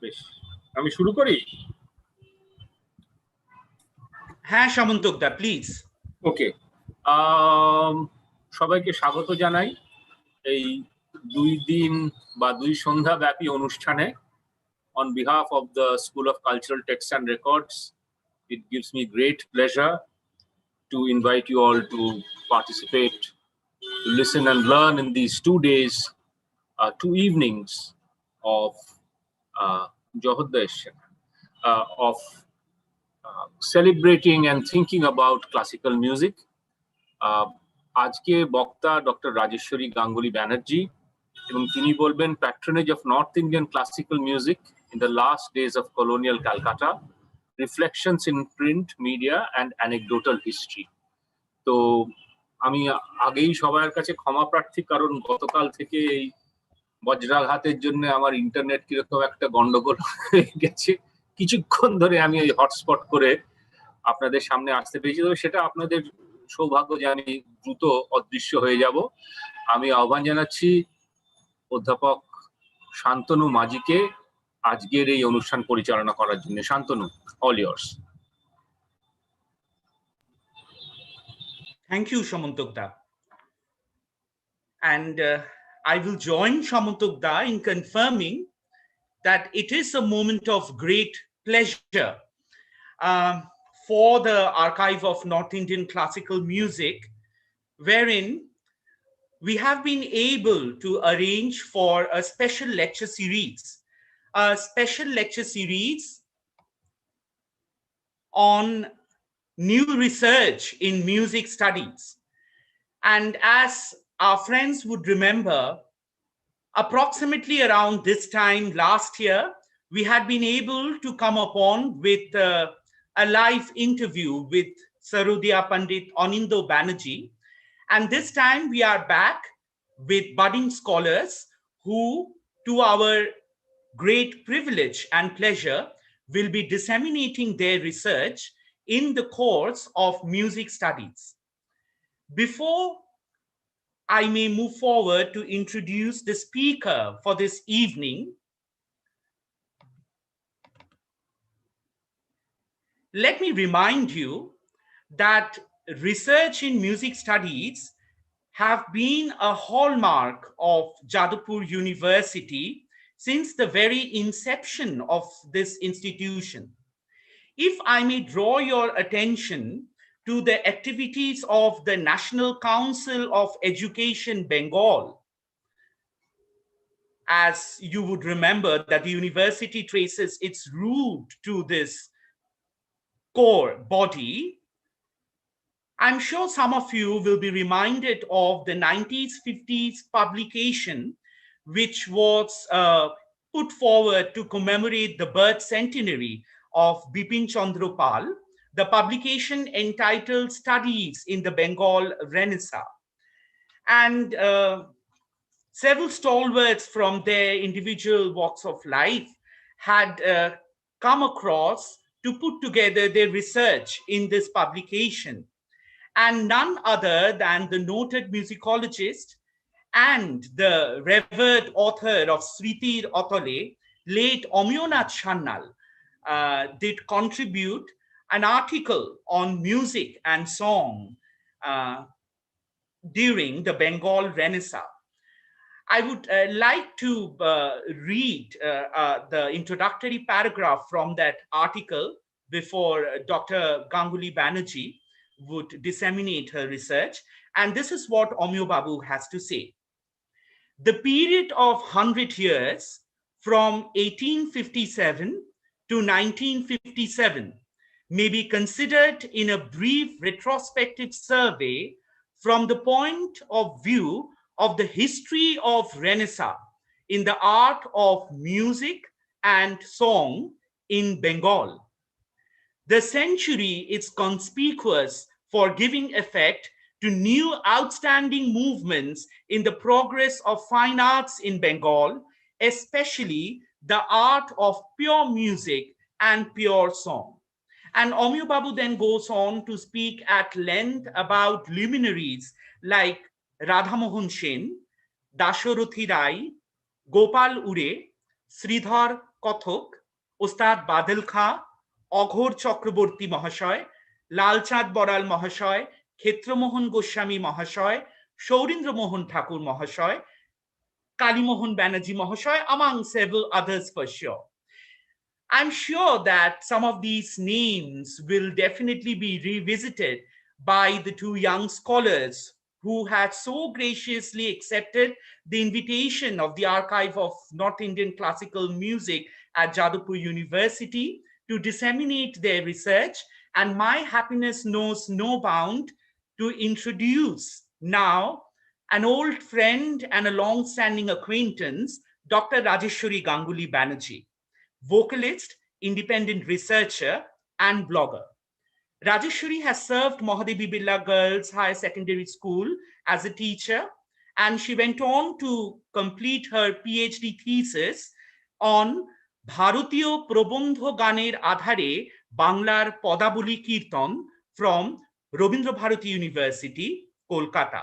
বেশ, আমি শুরু করি। হ্যাঁ সামন্তক দা, প্লিজ। ওকে, সবাইকে স্বাগত জানাই এই 2 দিন বা 2 সন্ধ্যা ব্যাপী অনুষ্ঠানে। On behalf of the School of Cultural Texts and Records, it gives me great pleasure to invite you all to participate, to listen and learn in these 2 days, 2 evenings of Johodesha, of celebrating and thinking about classical music. আজকে বক্তা doctor Rajeshwari Ganguly Banerjee, এবং তিনি বলবেন Patronage of North Indian Classical Music in the Last Days of Colonial Calcutta, Reflections in Print, Media and Anecdotal History. তো আমি আগেই সবার কাছে ক্ষমা প্রার্থী, কারণ গতকাল থেকে এই বজ্রাঘাতের জন্য আমার ইন্টারনেট কিরকম একটা গন্ডগোল হয়ে গেছে। কিছুক্ষণ ধরে আমি ওই হটস্পট করে আপনাদের সামনে আসতে পেরেছি, তবে সেটা আপনাদের সৌভাগ্য যে আমি দ্রুত অদৃশ্য হয়ে যাব। আমি আহ্বান জানাচ্ছি অধ্যাপক শান্তনু মাঝিকে আজকের এই অনুষ্ঠান পরিচালনা করার জন্য। Shantanu, all years. Thank you, Samantok Da. And I will join Samantok Da in confirming that it is a moment of great pleasure for the Archive of North Indian Classical Music, wherein we have been able to arrange for a special lecture series on new research in music studies. And as our friends would remember, approximately around this time last year, we had been able to come upon with a live interview with Sarodya Pandit Anindo Banerjee. And this time we are back with budding scholars who, to our great privilege and pleasure, will be disseminating their research in the course of music studies. Before I may move forward to introduce the speaker for this evening, let me remind you that research in music studies have been a hallmark of Jadavpur University since the very inception of this institution. If I may draw your attention to the activities of the National Council of Education Bengal, as you would remember that the university traces its root to this core body, I'm sure some of you will be reminded of the 90s, 50s publication, which was put forward to commemorate the birth centenary of Bipin Chandra Pal, the publication entitled Studies in the Bengal Renaissance. And several stalwarts from their individual walks of life had come across to put together their research in this publication. And none other than the noted musicologist and the revered author of Sritir Otole, late Omyonath Sannal, did contribute an article on music and song during the Bengal Renaissance. I would like to read the introductory paragraph from that article before Dr. Ganguly Banerjee would disseminate her research. And this is what Omyo Babu has to say. The period of 100 years from 1857 to 1957 may be considered in a brief retrospective survey from the point of view of the history of Renaissance in the art of music and song in Bengal. The century is conspicuous for giving effect to new outstanding movements in the progress of fine arts in Bengal, especially the art of pure music and pure song. And Omyo Babu then goes on to speak at length about luminaries like Radha Mohan Sen, Dasharathy Rai, Gopal Ure, Sridhar Kathok, Ustad Badal Kha, Aghor Chakraborty Mahashoy, Lalchand Boral Mahashoy, Khetramohan Goswami Mahashoy, Shaurindra Mohan Thakur Mahashoy, Kalimohan Banerjee Mahashoy, among several others for sure. I'm sure that some of these names will definitely be revisited by the two young scholars who had so graciously accepted the invitation of the Archive of North Indian Classical Music at Jadavpur University to disseminate their research. And my happiness knows no bound to introduce now an old friend and a long-standing acquaintance, Dr. Rajeswary Ganguly Banerjee, vocalist, independent researcher, and blogger. Rajeswary has served Mahadevi Birla Girls Higher Secondary School as a teacher, and she went on to complete her PhD thesis on Bharatiyo Prabandha Ganer Adhare Banglar Podaboli Kirtan from Rabindra Bharati University, Kolkata.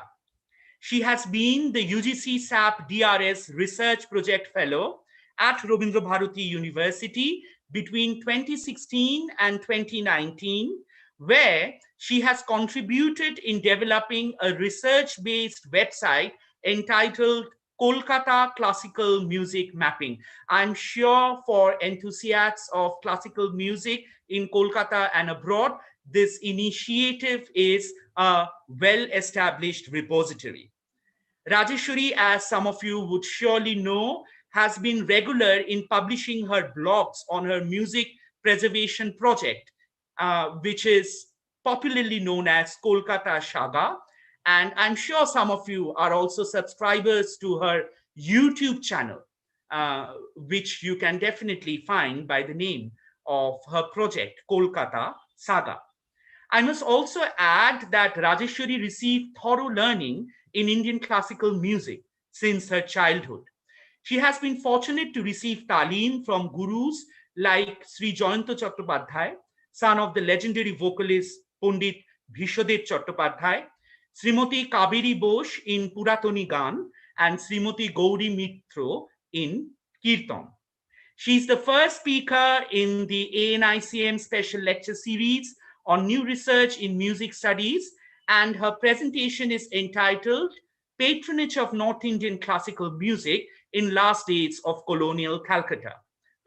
She has been the UGC SAP DRS Research Project Fellow at Rabindra Bharati University between 2016 and 2019, where she has contributed in developing a research-based website entitled Kolkata Classical Music Mapping. I'm sure for enthusiasts of classical music in Kolkata and abroad, this initiative is a well-established repository. Rajeswary, as some of you would surely know, has been regular in publishing her blogs on her music preservation project, which is popularly known as Kolkata Saga. And I'm sure some of you are also subscribers to her YouTube channel, which you can definitely find by the name of her project, Kolkata Saga. I must also add that Rajeswary received thorough learning in Indian classical music since her childhood. She has been fortunate to receive talim from gurus like Sri Jayanto Chattopadhyay, son of the legendary vocalist Pandit Bhishodev Chattopadhyay, Srimati Kaveri Bosh in Puratoni Gan, and Srimati Gauri Mitro in Kirtan. She is the first speaker in the ANICM special lecture series on new research in music studies, and her presentation is entitled Patronage of North Indian Classical Music in Last Days of Colonial Calcutta,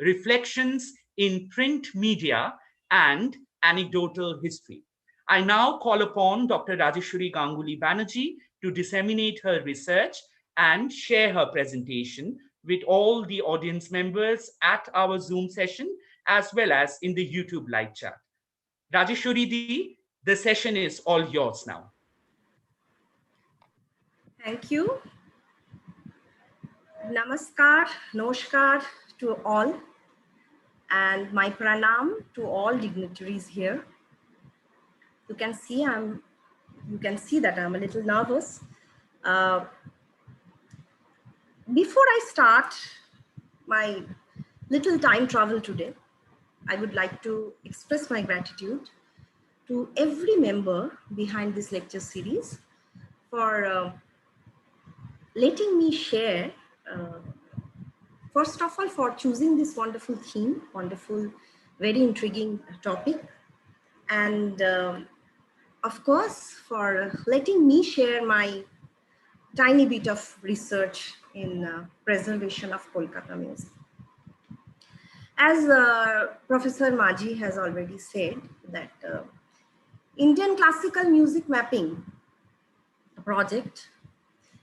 Reflections in Print Media and Anecdotal History. I now call upon Dr. Rajeswary Ganguly Banerjee to disseminate her research and share her presentation with all the audience members at our Zoom session, as well as in the YouTube live chat. Rajeswary Di, the session is all yours now. Thank you. Namaskar, Namaskar to all, and my pranam to all dignitaries here. You can see that I'm a little nervous. Before I start my little time travel today, I would like to express my gratitude to every member behind this lecture series for letting me share, first of all, for choosing this wonderful theme, wonderful, very intriguing topic, and of course, for letting me share my tiny bit of research in preservation of Kolkata music. As Professor Maji has already said, that Indian Classical Music Mapping project,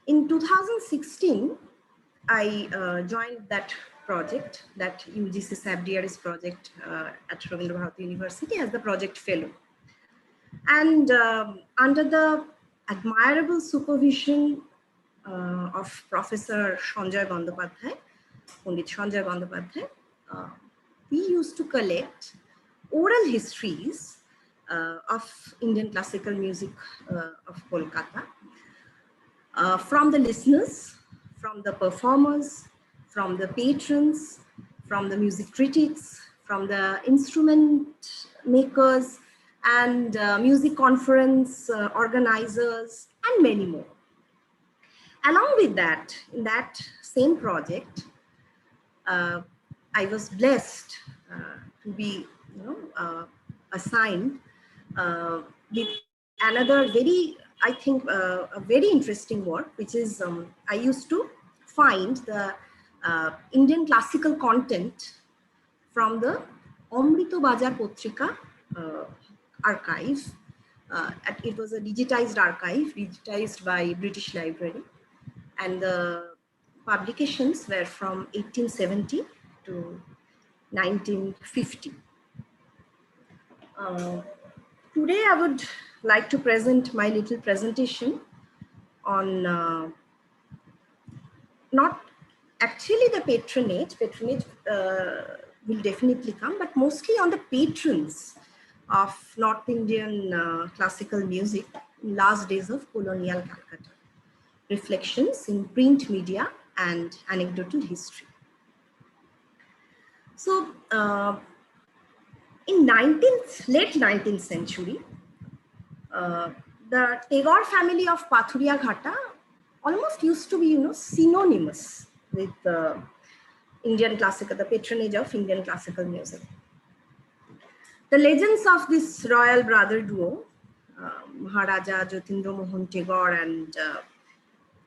in 2016, I joined that project, that UGC SAP DRS project at Rabindra Bharati University as the project fellow. And under the admirable supervision of Professor Sanjay Bandyopadhyay, Pandit Sanjay Bandyopadhyay, we used to collect oral histories of Indian classical music of Kolkata from the listeners, from the performers, from the patrons, from the music critics, from the instrument makers and music conference organizers and many more. Along with that, in that same project, I was blessed to be assigned with another very, I think, a very interesting work, which is I used to find the Indian classical content from the Amrito Bajar Potrika archive. It was a digitized archive, digitized by British Library, and the publications were from 1870 to 1950. Today I would like to present my little presentation on not actually the patronage will definitely come, but mostly on the patrons of North Indian classical music in last days of colonial Calcutta. Reflections in print media and anecdotal history. So in late 19th century, the Tagore family of Pathuria Ghata almost used to be, synonymous with Indian classical, the patronage of Indian classical music. The legends of this royal brother duo, Maharaja Jyotindra Mohan Tagore and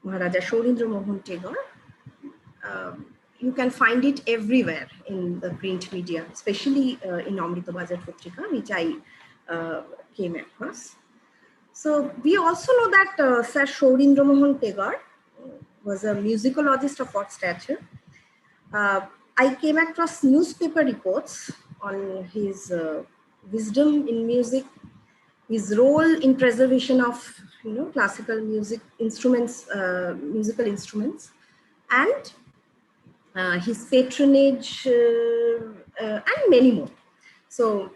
Maharaja Shorindra Mohan Tagore, you can find it everywhere in the print media, especially in Amrito Bajar Potrika, which I came across. So we also know that Sir Shorindra Mohan Tagore was a musicologist of what stature. I came across newspaper reports on his wisdom in music, his role in preservation of classical music instruments, musical instruments, and his patronage and many more. So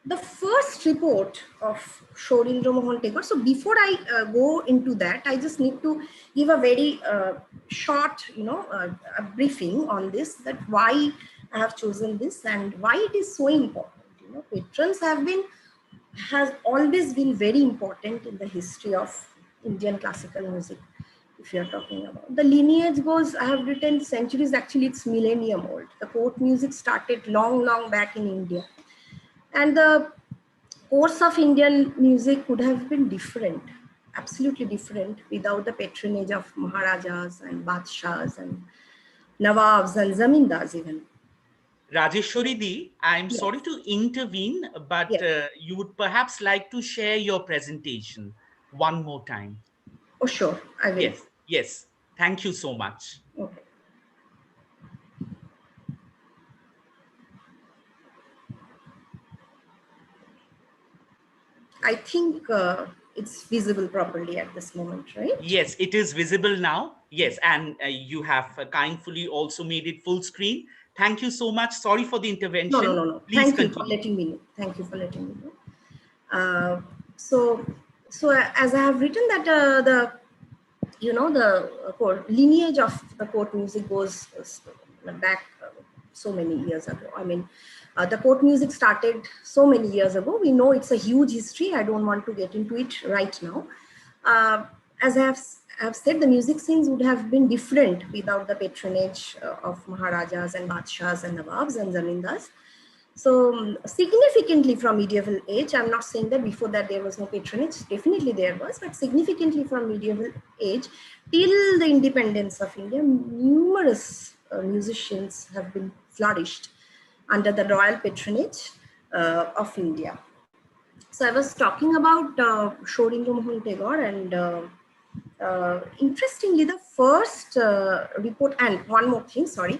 the first report of Shorindra Mohan Tagore. So before I go into that, I just need to give a very short, a briefing on this, that why I have chosen this and why it is so important. Patrons has always been very important in the history of Indian classical music. If you're talking about the lineage goes, I have written centuries, actually it's millennium old. The court music started long back in India. And the course of Indian music could have been different, absolutely different, without the patronage of Maharajas and Badshahs and Nawabs and Zamindars even. Rajeswary Di, I'm sorry to intervene, but you would perhaps like to share your presentation one more time. Oh, sure, I will. Yes. Thank you so much. Okay. I think it's visible properly at this moment, right? Yes, it is visible now. Yes, and you have kindly also made it full screen. Thank you so much. Sorry for the intervention. No. Please Thank continue. you for letting me know. Thank you for letting me know. So as I have written that the lineage of the court music goes back so many years ago. I mean, the court music started so many years ago. We know it's a huge history. I don't want to get into it right now. As I have said, the music scenes would have been different without the patronage of Maharajas and Badshahs and Nawabs and Zamindars. So significantly from medieval age, I'm not saying that before that there was no patronage, definitely there was, but significantly from medieval age till the independence of India, numerous musicians have been flourished under the royal patronage of India. So I was talking about Shorindra Mohan Tagore, and interestingly, the first report, and one more thing, sorry.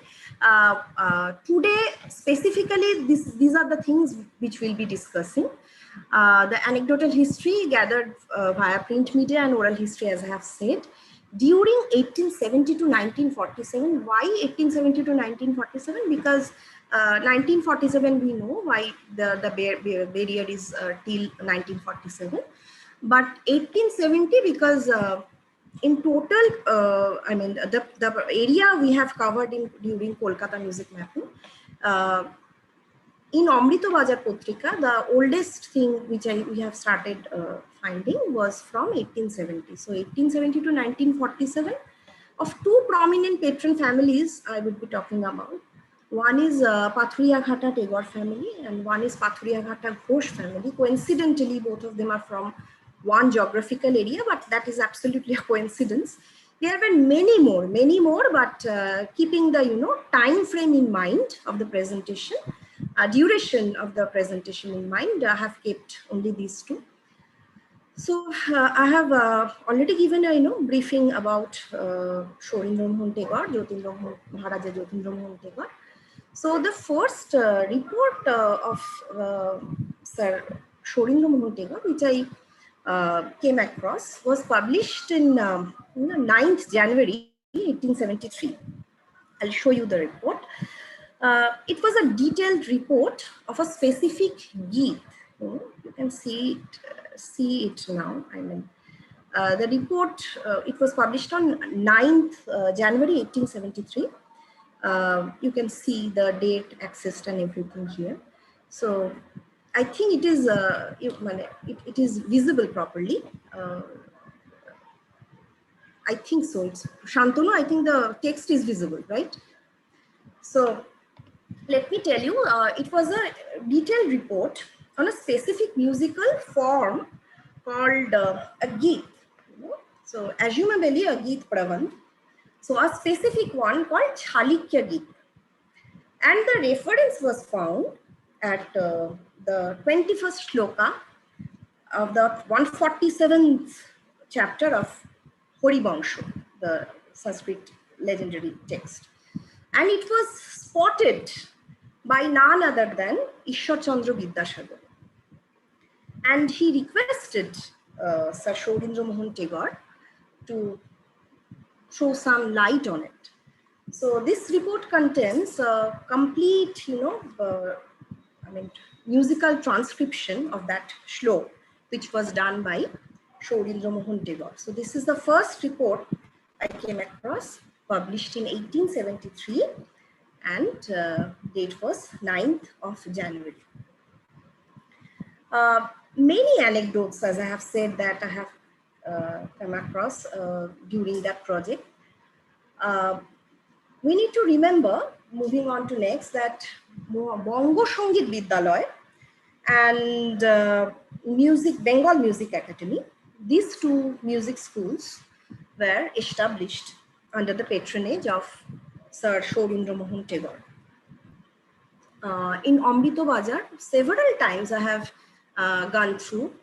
Today, specifically, these are the things which we'll be discussing. The anecdotal history gathered via print media and oral history, as I have said. During 1870 to 1947, why 1870 to 1947? Because 1947, we know why the barrier is till 1947. But 1870, because in total, I mean, the area we have covered during Kolkata music mapping, in Amrito Bajar Potrika, the oldest thing which we have started finding was from 1870. So 1870 to 1947, of two prominent patron families I would be talking about. One is Pathuria Ghata Tagore family and one is Pathuria Ghata Ghosh family. Coincidentally, both of them are from one geographical area, but that is absolutely a coincidence. There have been many more, but keeping the time frame in mind of the presentation, duration of the presentation in mind, I have kept only these two. So I have already given a briefing about Shorindra Mohan Tagore, Maharaja Jyotindra Mohan Tagore. So the first report of Sir Shorindra Mohan Tagore, which I came across, was published in 9th January 1873. I'll show you the report. It was a detailed report of a specific geet. You can see it now. I mean, the report, it was published on 9th January 1873. You can see the date, accessed and everything here. So I think it is it is visible properly. I think so. It's Shantanu, I think the text is visible, right? So let me tell you, it was a detailed report on a specific musical form called a geet. So assumably a geet pravand. So a specific one called Chalikya geet. And the reference was found at the 21st shloka of the 147th chapter of Horibansha, the Sanskrit legendary text. And it was spotted by none other than Ishwar Chandra Vidyasagar. And he requested Sir Shorindra Mohan Tagore to throw some light on it. So this report contains a complete, musical transcription of that shlok, which was done by Shorindra Mohan Tagore. So this is the first report I came across, published in 1873, and date was 9th of January. Many anecdotes, as I have said, that I have come across during that project. We need to remember, moving on to next, that Bongo Songit Vidyalaya and Bengal Music Academy, these two music schools were established under the patronage of Sir Shorindra Mohan Tagore. In Amrito Bajar, several times I have gone through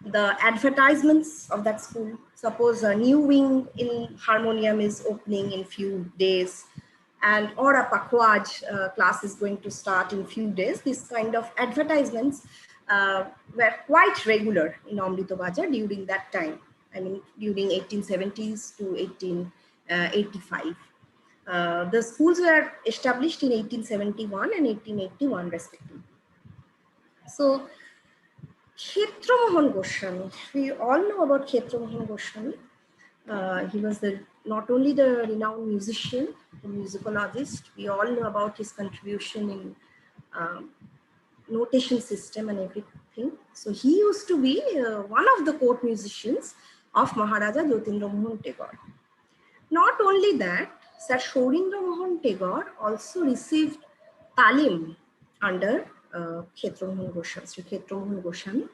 the advertisements of that school. Suppose a new wing in harmonium is opening in few days, and or a pakhwaj class is going to start in few days. This kind of advertisements were quite regular in Amrito Bajar during that time. I mean, during 1870s to 1885. The schools were established in 1871 and 1881 respectively. So, Kshetra Mohan Goswami, we all know about Kshetra Mohan Goswami. He was not only the renowned musician, the musicologist, we all know about his contribution in notation system and everything. So he used to be one of the court musicians of Maharaja Jyotindra Mohan Tagore. Not only that, Sir Shorindra Mohan Tagore also received talim under Kshetra Mohan Goswami, Sri Kshetra Mohan Goswami.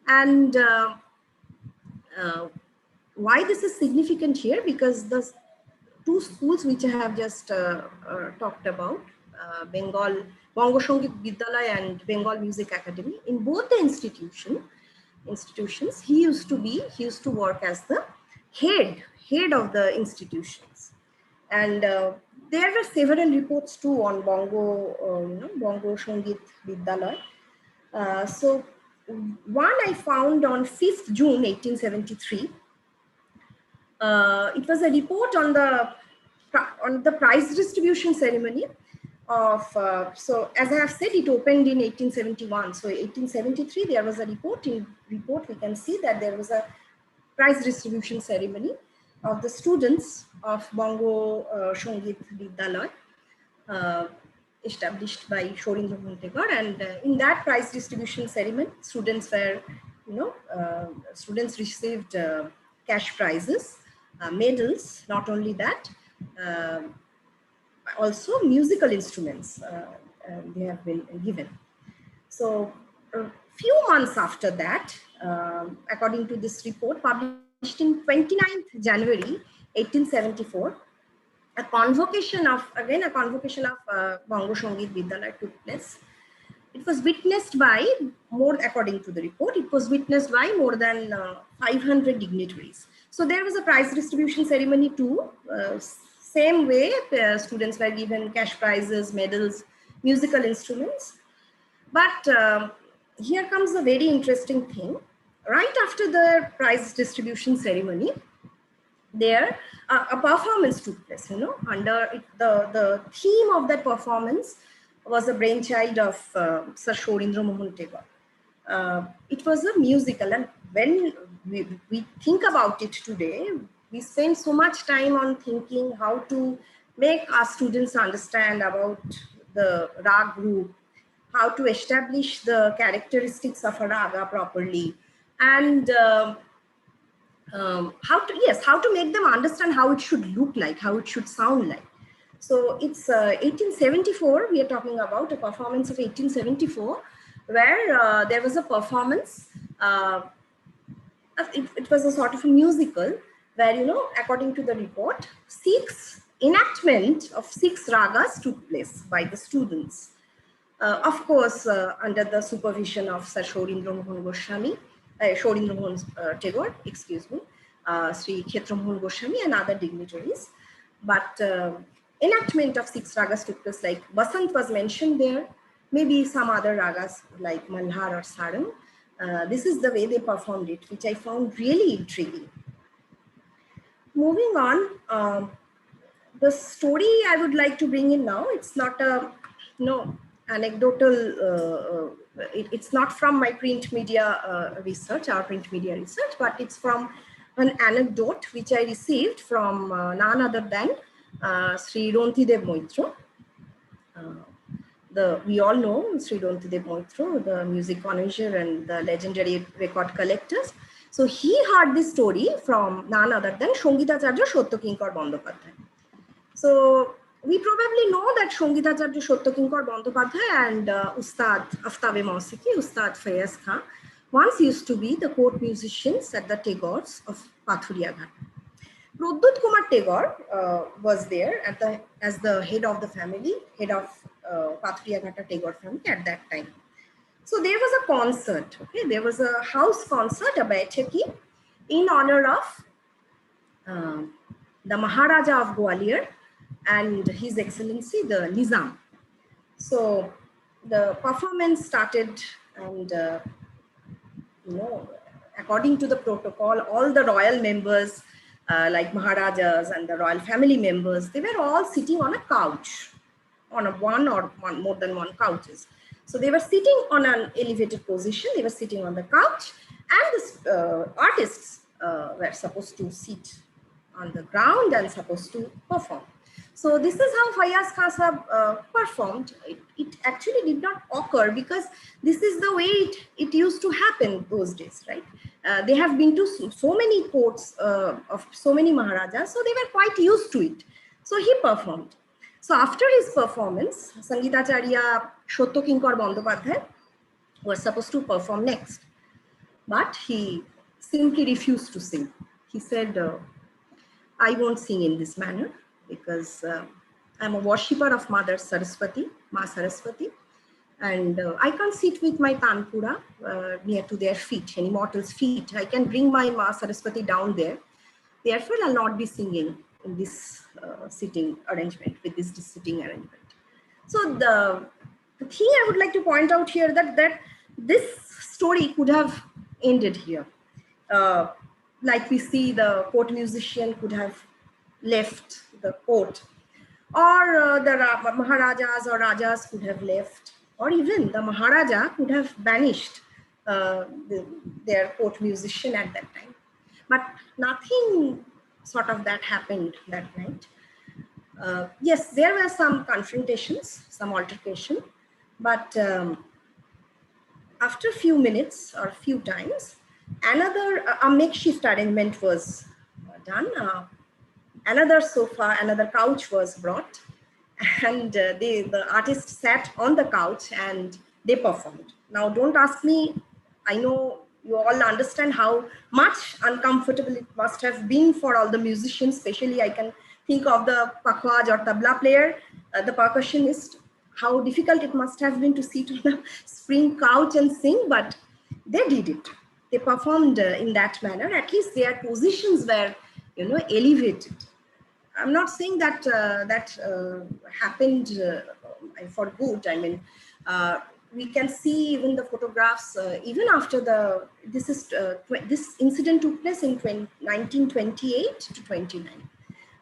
And why this is significant here? Because the two schools which I have just talked about, Bengal Bongo Songit Vidyalaya and Bengal Music Academy, in both the institutions, he used to work as the head of the institutions. And there were several reports too on Bongo Songit Vidyalaya. So one I found on 5th June 1873. It was a report on the prize distribution ceremony of, so as I have said, it opened in 1871. So 1873, there was a report. In report, we can see that there was a prize distribution ceremony of the students of Bongo Songit Vidyalaya. established by Shorindra Mohan, and in that prize distribution ceremony, students were, students received cash prizes, medals. Not only that, also musical instruments they have been given. So a few months after that, according to this report published in 29th January 1874, a convocation of Bongo Sangeet Vidyalaya took place. It was witnessed by according to the report, it was witnessed by more than 500 dignitaries. So there was a prize distribution ceremony too. Same way, students were given cash prizes, medals, musical instruments. But here comes a very interesting thing. Right after the prize distribution ceremony, there a performance took place. Under it, the theme of that performance was a brainchild of Sir Shorindra Mohan Tagore. It was a musical, and when we think about it today, we spend so much time on thinking how to make our students understand about the rag group, how to establish the characteristics of a raga properly, and how to make them understand how it should look like, how it should sound like. So it's 1874, we are talking about a performance of 1874, where there was a performance, it was a sort of a musical, where, according to the report, 6 enactment of 6 ragas took place by the students. Of course, under the supervision of Sir Shorindra Mohan Tagore, excuse me, Sri Kshetra Mohan Goswami and other dignitaries. But enactment of 6 ragas took place, like Basant was mentioned there, maybe some other ragas like Malhar or Sarang. This is the way they performed it, which I found really intriguing. Moving on, the story I would like to bring in now, it's not a, anecdotal, it's not from my print media research, our print media research, but it's from an anecdote which I received from none other than Sri Rontidev Moitro. We all know Sri Rontidev Moitro, the music connoisseur and the legendary record collectors. So he heard this story from none other than Songitacharya Sottokinkor Bandopadhyay. So we probably know that Songitacharya Sottokinkor Bandopadhyay and Ustad Aftabe Mausiki, Ustad Fayaz Khan, once used to be the court musicians at the Tagores of Pathuria Ghat. Pradut Kumar Tagore was there as the head of the family, head of Pathuria Ghata Tagore family at that time. So there was a concert, okay? There was a house concert, a Baithaki, in honor of the Maharaja of Gwalior and His Excellency, the Nizam. So the performance started, and according to the protocol, all the royal members, like Maharajas and the royal family members, they were all sitting on a couch, on more than one couches. So they were sitting on an elevated position, they were sitting on the couch, and the artists were supposed to sit on the ground and supposed to perform. So this is how Fayaz Khan Sahab performed. It actually did not occur because this is the way it used to happen those days, right? They have been to so many courts of so many Maharajas, so they were quite used to it. So he performed. So after his performance, Sangitacharya Sottokinkor Bandopadhyay was supposed to perform next. But he simply refused to sing. He said, I won't sing in this manner because I'm a worshipper of Mother Saraswati, Ma Saraswati, and I can't sit with my Tanpura near to their feet, any mortal's feet. I can bring my Ma Saraswati down there. Therefore, I'll not be singing in this sitting arrangement, with this sitting arrangement. So the thing I would like to point out here that this story could have ended here. Like we see, the court musician could have left the court, or the Maharajas or Rajas could have left, or even the Maharaja could have banished their court musician at that time. But nothing sort of that happened that night. Yes, there were some confrontations, some altercation, but after a few minutes or a few times, another a makeshift arrangement was done. Another sofa, another couch was brought, and the artist sat on the couch and they performed. Now, don't ask me. I know you all understand how much uncomfortable it must have been for all the musicians, especially I can think of the pakhwaj or tabla player, the percussionist, how difficult it must have been to sit on a spring couch and sing, but they did it. They performed in that manner. At least their positions were, elevated. I'm not saying that happened for good. I mean, we can see even the photographs, even after this incident took place in 1928 to 29.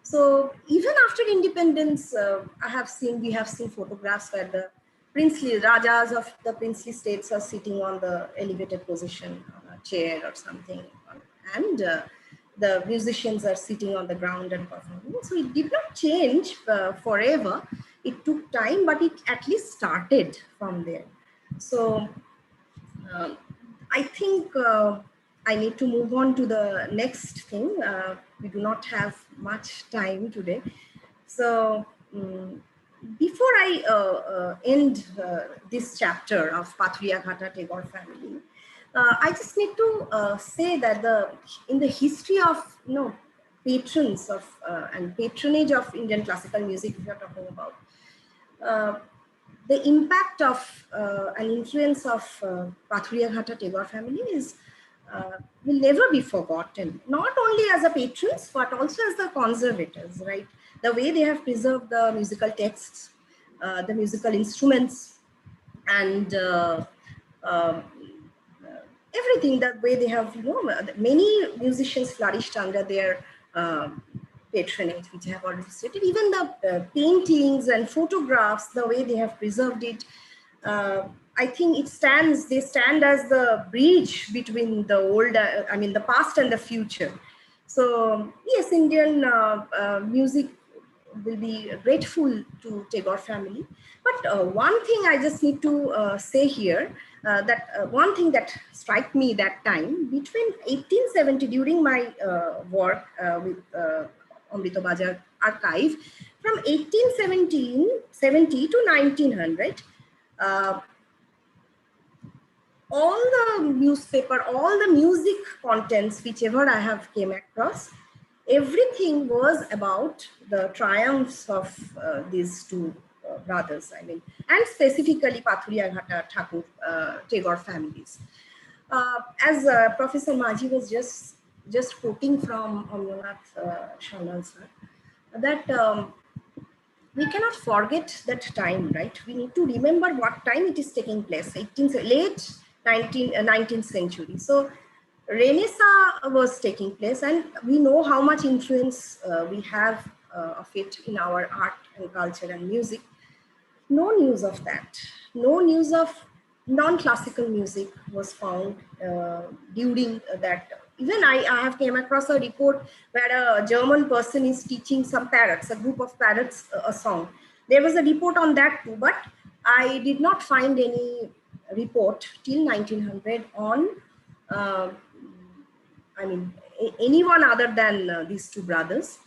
So even after independence, we have seen photographs where the princely rajas of the princely states are sitting on the elevated position on a chair or something, and the musicians are sitting on the ground and performing. So it did not change forever. It took time, but it at least started from there. So I think I need to move on to the next thing. We do not have much time today. So before I end this chapter of Pathuriya Ghata Tagore family, I just need to say that in the history of patrons of and patronage of Indian classical music, if you are talking about, the impact of and influence of Pathuriya Ghata Tagore family will never be forgotten. Not only as a patrons, but also as the conservators, right? The way they have preserved the musical texts, the musical instruments, and everything. The way they have, many musicians flourished under their patronage, which I have already stated. Even the paintings and photographs, the way they have preserved it, I think they stand as the bridge between the past and the future. So yes, Indian music will be grateful to Tagore family. But one thing I just need to say here, one thing that struck me that time, between 1870, during my work with Amrita Bajar archive, from 1870 to 1900, all the newspaper, all the music contents, whichever I have came across, everything was about the triumphs of these two brothers, and specifically Pathuriya Ghata Tagore families. As Professor Majhi was just quoting from Amranath Shanal sir, that we cannot forget that time, right? We need to remember what time it is taking place, late 19th century. So Renaissance was taking place, and we know how much influence we have of it in our art and culture and music. No news of that. No news of non-classical music was found during that. Even I have came across a report where a German person is teaching some parrots, a group of parrots, a song. There was a report on that too, but I did not find any report till 1900 on anyone other than these two brothers.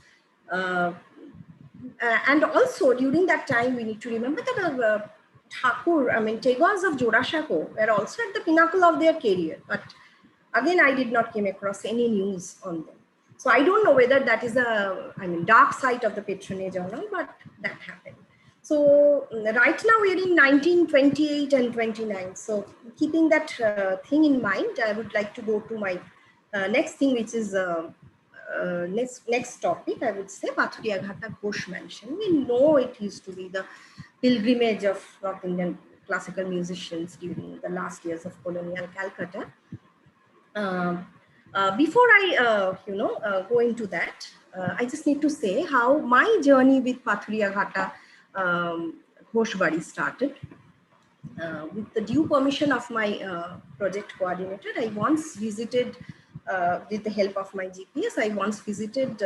And also during that time, we need to remember that Tagores of Jorashako were also at the pinnacle of their career. But again, I did not came across any news on them. So I don't know whether that is dark side of the patronage or not, but that happened. So right now we're in 1928 and 29. So keeping that thing in mind, I would like to go to my next thing, which is next topic, I would say Pathuriya Ghata Ghosh Mansion. We know it used to be the pilgrimage of North Indian classical musicians during the last years of Colonial Calcutta. Before I go into that, I just need to say how my journey with Pathuriya Ghata Ghosh Bari started. With the due permission of my project coordinator, I once visited, with the help of my GPS, I once visited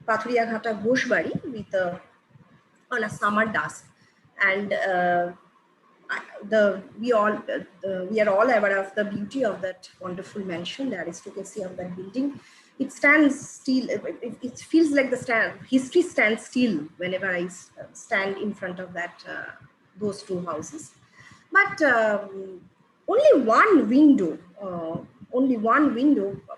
Pathuriya Ghata Ghosh Bari with a on a summer dusk. And we are all aware of the beauty of that wonderful mansion, the aristocracy of that building. It stands still. It feels like history stands still whenever I stand in front of that those two houses. But only one window,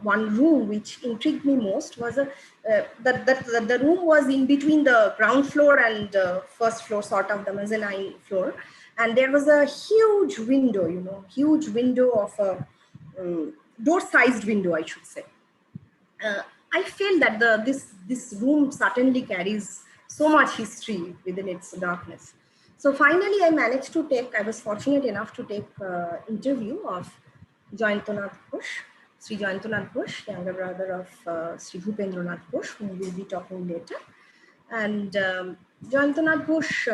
one room which intrigued me most was the room was in between the ground floor and first floor, sort of the mezzanine floor. And there was a huge window, huge window of a door-sized window, I should say. I feel that this room certainly carries so much history within its darkness. So finally, I was fortunate enough to take interview of Jayantonath Ghosh, Sri Jayantonath Ghosh, younger brother of Sri Bhupendranath Ghosh, whom we'll be talking later. And Jayantonath Ghosh,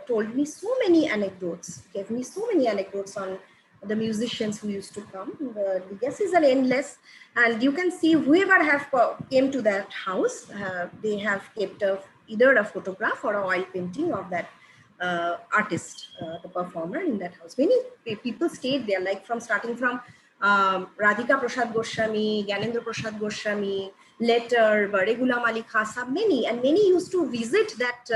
told me so many anecdotes, gave me so many anecdotes on the musicians who used to come. The guesses are endless, and you can see whoever have came to that house, they have kept either a photograph or an oil painting of that artist, the performer in that house. Many people stayed there, like starting from Radhika Prasad Goswami, Gyanendra Prasad Goswami, later Bade Ghulam Ali Khan, many used to visit that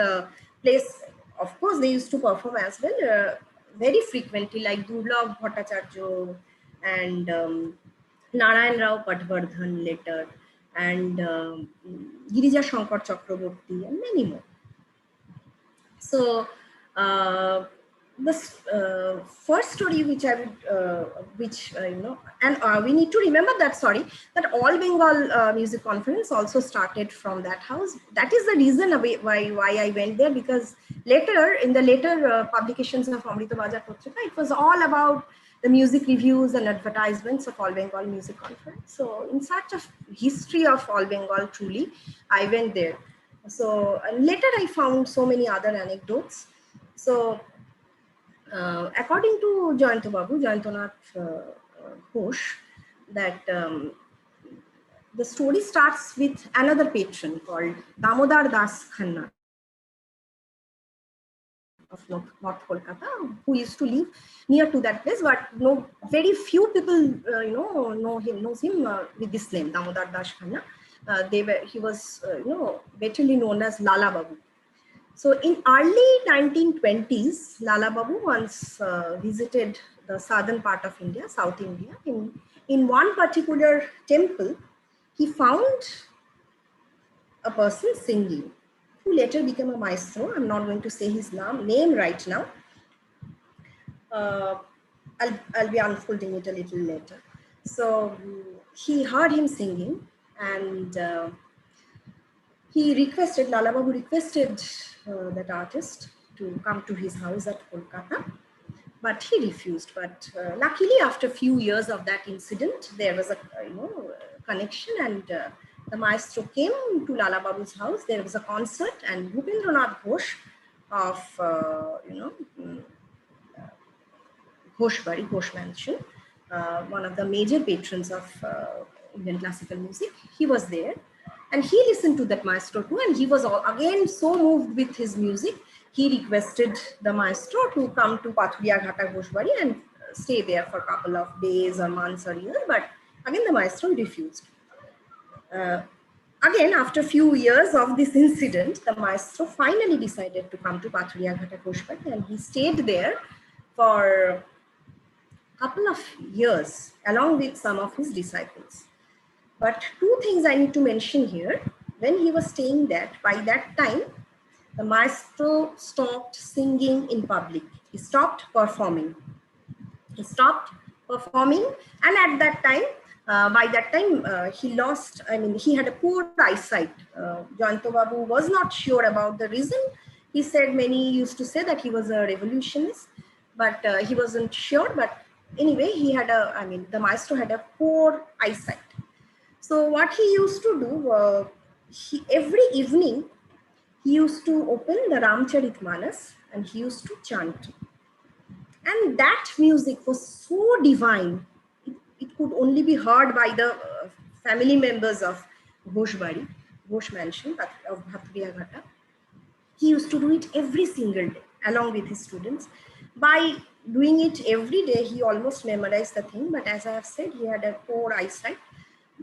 place. Of course, they used to perform as well very frequently, like Durlabh Bhattacharya and Narayan Rao Patvardhan later, and Girija Shankar Chakraborty, and many more. So this first story which I would, and we need to remember that All Bengal Music Conference also started from that house. That is the reason why I went there, because in the later publications of Amrita Bajar Patrika, it was all about the music reviews and advertisements of All Bengal Music Conference. So in such a history of All Bengal, truly, I went there. So later I found so many other anecdotes. So according to Jayantonath Ghosh, that the story starts with another patron called Damodar Das Khanna of North Kolkata, who used to live near to that place, but very few people knows him with this name, Damodar Das Khanna. He was betterly known as Lala Babu. So in early 1920s, Lala Babu once visited the southern part of India, South India. In one particular temple, he found a person singing, who later became a maestro. I'm not going to say his name right now. I'll be unfolding it a little later. So he heard him singing, and Lala Babu requested that artist to come to his house at Kolkata, but he refused. But luckily, after a few years of that incident, there was a connection, and the maestro came to Lala Babu's house. There was a concert, and Bhupendranath Ghosh of Ghosh Mansion, one of the major patrons of Indian classical music, he was there. And he listened to that maestro too, and he was again so moved with his music. He requested the maestro to come to Pathuria Ghata Ghoshbari and stay there for a couple of days or months or years, but again the maestro refused. Again, after a few years of this incident, the maestro finally decided to come to Pathuria Ghata Ghoshbari, and he stayed there for a couple of years along with some of his disciples. But two things I need to mention here. When he was staying there, by that time, the maestro stopped singing in public. He stopped performing. And at that time, he had a poor eyesight. Jayanto Babu was not sure about the reason. He said many used to say that he was a revolutionist, but he wasn't sure. But anyway, the maestro had a poor eyesight. So what he used to do, every evening, he used to open the Ramcharitmanas and he used to chant. And that music was so divine, it could only be heard by the family members of Ghosh Mansion of Bhaturiya Ghata. He used to do it every single day along with his students. By doing it every day, he almost memorized the thing. But as I have said, he had a poor eyesight.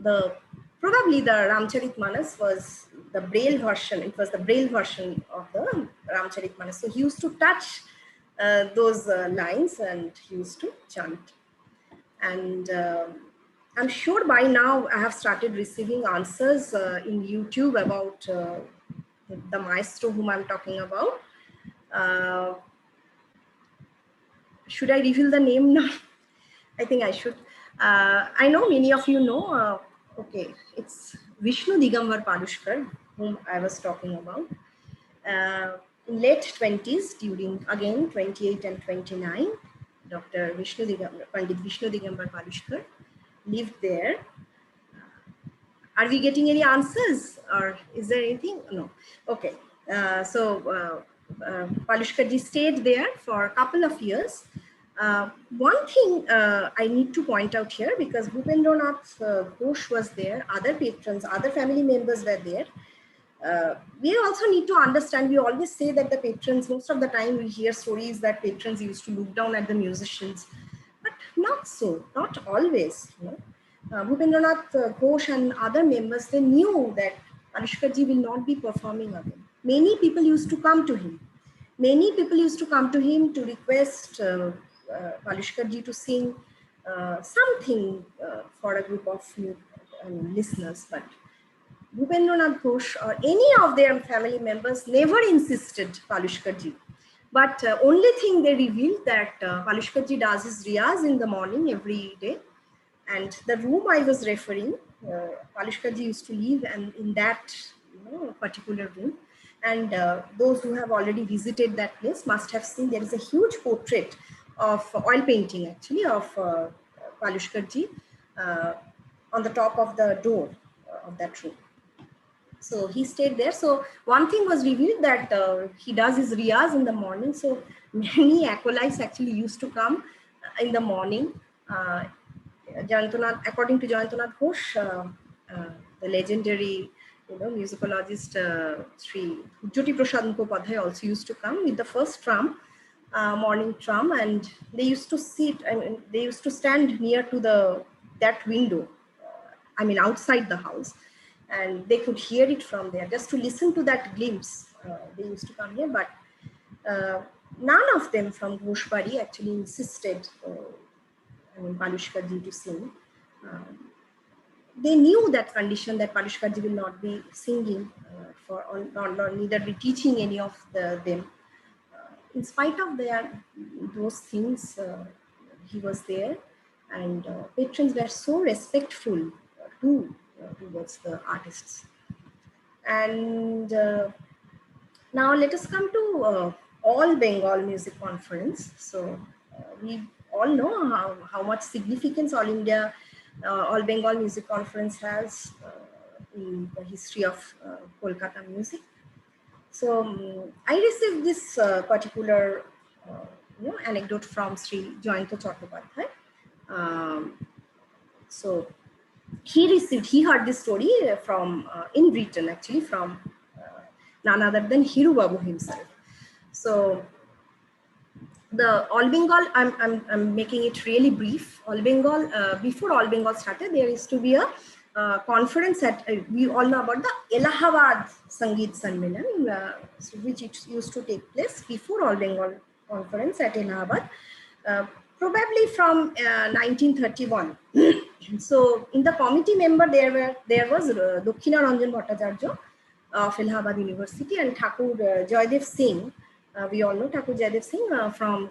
Probably the Ramcharitmanas was the Braille version. It was the Braille version of the Ramcharitmanas. So he used to touch those lines and he used to chant. And I'm sure by now I have started receiving answers in YouTube about the maestro whom I'm talking about. Should I reveal the name now? I think I should. I know many of you know, okay, it's Vishnu Digambar Palushkar, whom I was talking about. In late 20s, during again 28 and 29, Dr. Pandit Vishnu Digambar Palushkar lived there. Are we getting any answers or is there anything? No. Okay. Palushkarji stayed there for a couple of years. One thing I need to point out here, because Bhupendranath Ghosh was there, other patrons, other family members were there. We also need to understand, we always say that the patrons, most of the time we hear stories that patrons used to look down at the musicians, but not so, not always. You know? Bhupendranath Ghosh and other members, they knew that Palushkarji will not be performing again. Many people used to come to him. Many people used to come to him to request Palushkarji to sing something for a group of listeners, but Bhupendranath Ghosh or any of their family members never insisted Palushkarji. But only thing they revealed that Palushkarji does his riyaz in the morning every day. And the room I was referring, Palushkarji used to live and in that particular room. And those who have already visited that place must have seen there is a huge portrait of oil painting actually of Palushkarji on the top of the door of that room. So he stayed there. So one thing was revealed that he does his riyaz in the morning. So many acolytes actually used to come in the morning. According to Jayantonath Ghosh, the legendary musicologist Sri Jyoti Prasad Mukhopadhyay also used to come with the first tram, morning tram, and they used to sit. I mean, they used to stand near to that window. Outside the house, and they could hear it from there. Just to listen to that glimpse, they used to come here. But none of them from Ghoshbari actually insisted Palushkarji to sing. They knew that condition that Palushkarji will not be singing or neither be teaching any of them. In spite of those things, he was there, and patrons were so respectful towards the artists. And now let us come to All Bengal Music Conference. So we all know how much significance All India All Bengal Music Conference has in the history of Kolkata music. So I received this particular anecdote from Sri Jayanta Chattopadhyay. So he heard this story from in Britain actually from none other than Hiru Babu himself. So the All Bengal, I'm making it really brief. All Bengal, before All Bengal started, there used to be a conference at, we all know about the Allahabad Sangeet Sammelan, which it used to take place before All Bengal conference at Allahabad, probably from 1931. So in the committee member, there was Dakshina Ranjan Bhattacharya of Allahabad University and Thakur Jaydev Singh. We all know Thakur Jaydev Singh from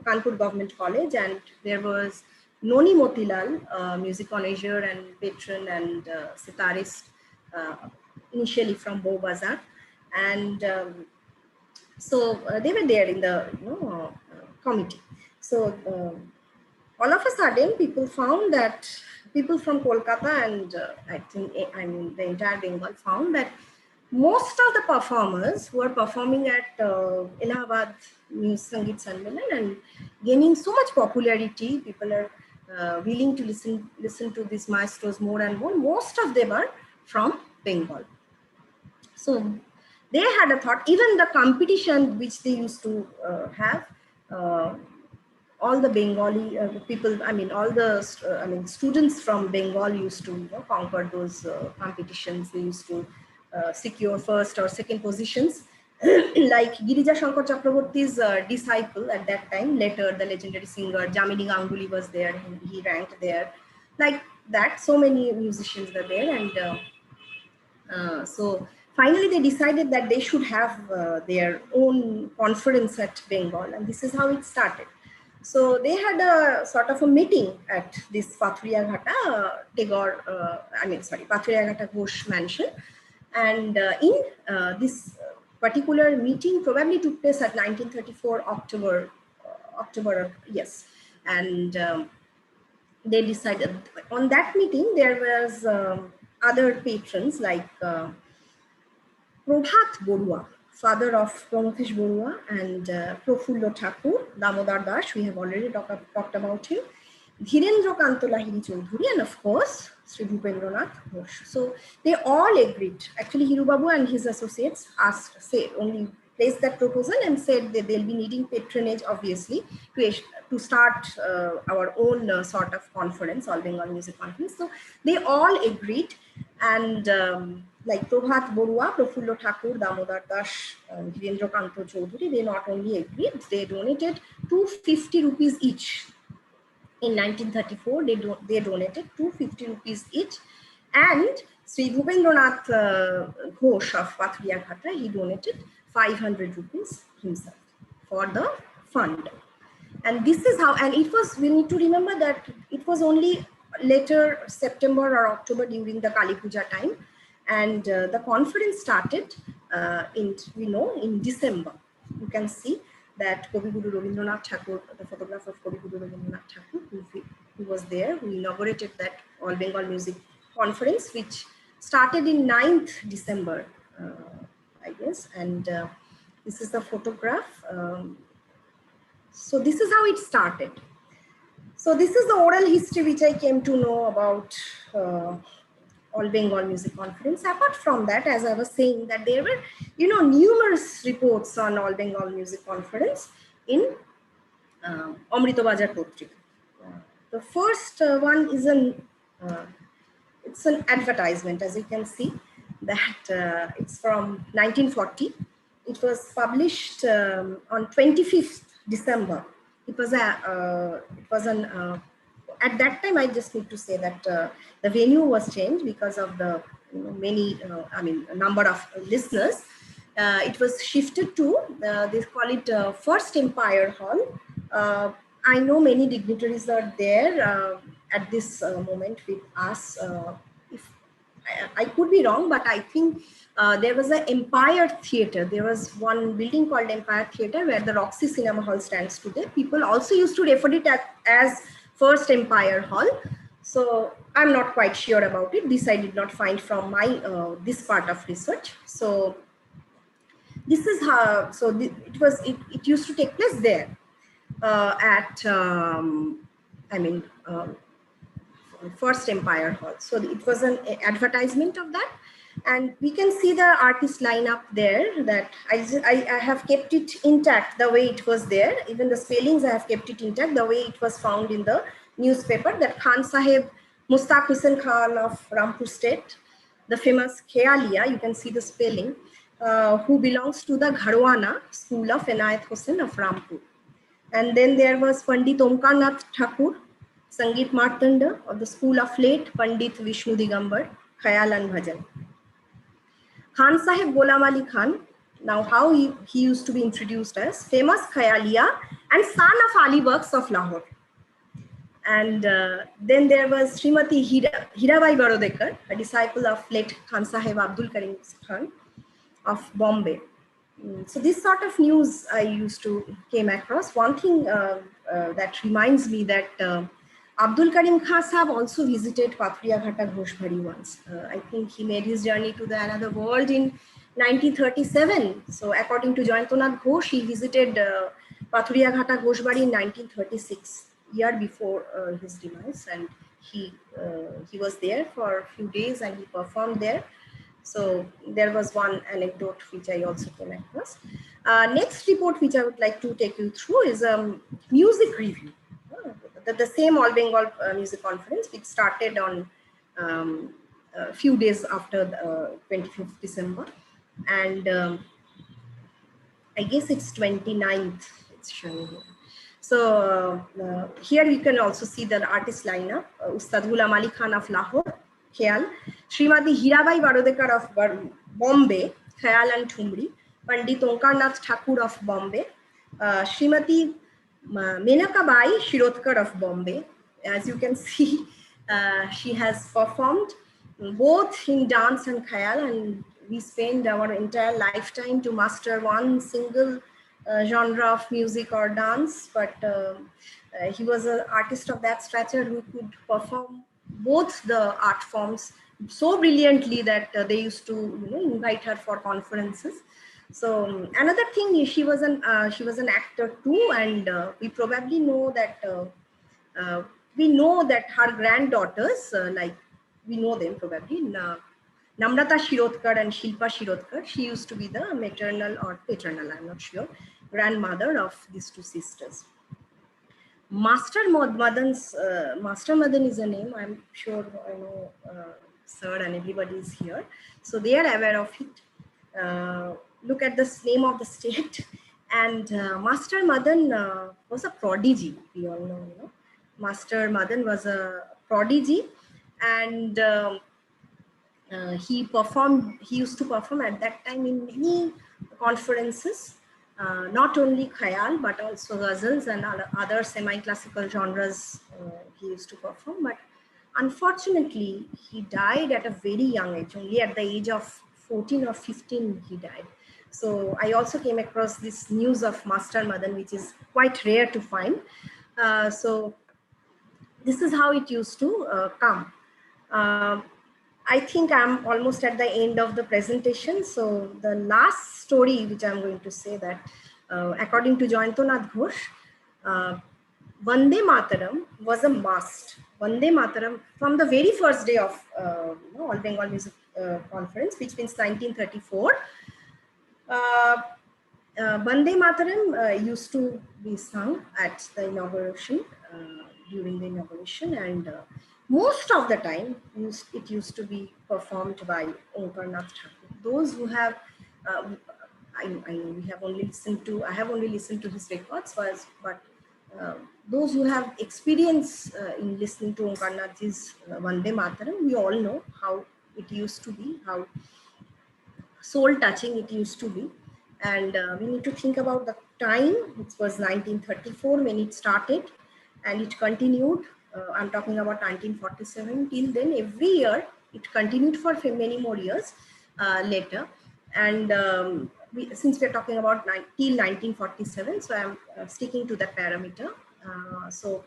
Kanpur Government College, and there was Noni Motilal, music connoisseur and patron and sitarist, initially from Bow Bazar, and so they were there in the committee. So all of a sudden, people found that people from Kolkata and the entire Bengal found that most of the performers who are performing at Allahabad Sangeet Sammelan and gaining so much popularity, people are willing to listen to these maestros more and more. Most of them are from Bengal. So they had a thought, even the competition which they used to have, all the Bengali people, I mean, all the students from Bengal used to conquer those competitions. They used to secure first or second positions. Like Girija Shankar Chakraborty's disciple at that time, later the legendary singer Jamini Ganguly was there, he ranked there. Like that, so many musicians were there, and so finally they decided that they should have their own conference at Bengal, and this is how it started. So they had a sort of a meeting at this Pathuria Ghata Pathuria Ghata Ghosh mansion, and in this particular meeting probably took place at 1934 October, yes, and they decided on that meeting there was other patrons like Prabhat Borua, father of Promethesh Borua, and Profullo Thakur, Damodar Das, we have already talked about him, Dhirendra Kanto Lahiri Choudhury, and of course, Sri Bhupendranath Ghosh. So they all agreed. Actually, Hirubabu and his associates only placed that proposal and said that they'll be needing patronage, obviously, to start our own sort of conference, All Bengal Music Conference. So they all agreed, and like Prabhat Borua, Profullo Thakur, Damodar Das, Dhirendra Kanto Choudhury, they not only agreed, they donated 250 rupees each. In 1934, they donated 250 rupees each, and Sri Bhupendranath Ghosh of Pathuria Ghata, he donated 500 rupees himself for the fund. And this is how, and it was, we need to remember that it was only later September or October during the Kali Puja time, and the conference started in December. You can see that Kavi Guru Rabindranath Thakur, the photograph of Kavi Guru Rabindranath Thakur, who was there, who inaugurated that All Bengal Music Conference, which started in 9th December, I guess. And this is the photograph. So this is how it started. So this is the oral history which I came to know about All Bengal Music Conference. Apart from that, as I was saying, that there were, numerous reports on All Bengal Music Conference in Amrita Bajar Potrika. The first one is it's an advertisement, as you can see, that it's from 1940. It was published on 25th December. It was at that time, I just need to say that the venue was changed because of the number of listeners. It was shifted to, they call it First Empire Hall. I know many dignitaries are there at this moment with us. If I could be wrong, but I think there was an Empire Theatre. There was one building called Empire Theatre where the Roxy Cinema Hall stands today. People also used to refer it as First Empire Hall. So I'm not quite sure about it. This I did not find from my this part of research. So this is how. So it used to take place there at First Empire Hall. So it was an advertisement of that, and we can see the artist lineup there. That I have kept it intact the way it was there. Even the spellings I have kept it intact the way it was found in the newspaper. That Khan Sahib Mustaq Hussain Khan of Rampur State, the famous Khealia, you can see the spelling, who belongs to the Gharwana school of Enayat Hussain of Rampur. And then there was Pandit Omkarnath Thakur, Sangeet Martanda of the school of late Pandit Vishnu Digambar, Khayal and Bhajan. Khan Sahib Ghulam Ali Khan, now how he used to be introduced as famous Khayalia and son of Ali Burks of Lahore. And then there was Srimati Hirabai Barodekar, a disciple of late Khan Sahib Abdul Karim Khan of Bombay. So this sort of news I used to came across. One thing that reminds me that Abdul Karim Khan Sahib also visited Pathuria Ghata Ghoshbari once. I think he made his journey to the another world in 1937. So according to Jayantonath Ghosh, he visited Pathuria Ghata Ghoshbari in 1936, year before his demise, and he was there for a few days and he performed there. So there was one anecdote which I also came across. Next report which I would like to take you through is music review. The same All Bengal Music Conference, which started on a few days after 25th December. And I guess it's 29th, it's showing here. So here you can also see the artist lineup: Ustad Ghulam Ali Khan of Lahore, Khayal; Srimati Hirabai Barodekar of Bombay, Khayal and Thumri; Pandit Omkarnath Thakur of Bombay; Srimati Menaka Bai Shirotkar of Bombay. As you can see, she has performed both in dance and Khayal, and we spend our entire lifetime to master one single genre of music or dance, but he was an artist of that stature who could perform both the art forms so brilliantly that they used to invite her for conferences. So another thing, she was an actor too, and we probably know that her granddaughters, like we know them probably, Namrata Shirotkar and Shilpa Shirotkar, she used to be the maternal or paternal, I'm not sure, grandmother of these two sisters. Master Madan is a name, I'm sure I know sir and everybody is here, so they are aware of it. Look at the name of the state, and Master Madan was a prodigy, we all know. Master Madan was a prodigy, and he used to perform at that time in many conferences, not only Khayal, but also ghazals and other semi-classical genres he used to perform. But unfortunately, he died at a very young age, only at the age of 14 or 15 he died. So I also came across this news of Master Madan, which is quite rare to find. So this is how it used to come. I think I'm almost at the end of the presentation. So the last story which I'm going to say, that according to Jayantonath Ghosh, Vande Mataram was a must. Vande Mataram from the very first day of All Bengal Music Conference, which means 1934. Vande Mataram used to be sung at the inauguration, during the inauguration, and most of the time it used to be performed by Omkarnath Thakur. Those who have, I have only listened to his records, but those who have experience in listening to Omkarnath's Vande Mataram, we all know how it used to be, how soul touching it used to be. And we need to think about the time. It was 1934 when it started, and it continued. I'm talking about 1947 till then. Every year it continued for many more years later. And since we're talking about till 1947, so I'm sticking to that parameter. So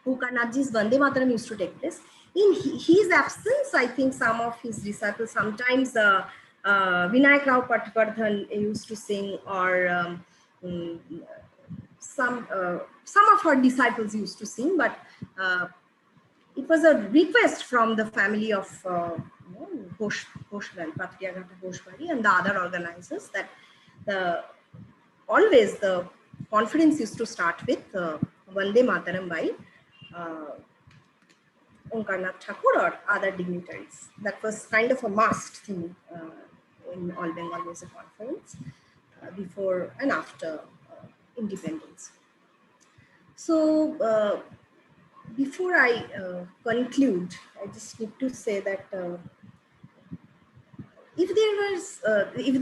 Omkarnath's Vande Mataram used to take place. In his absence, I think some of his disciples, sometimes Vinayak Rao Patkardhan used to sing, or some of her disciples used to sing, but it was a request from the family of Ghoshbari, Patriyagata Ghoshbari, and the other organizers, that always the conference used to start with Vande Mataram by Omkarnath Thakur or other dignitaries. That was kind of a must thing in All Bengal Music Conference before and after independence. So before I conclude, I just need to say that if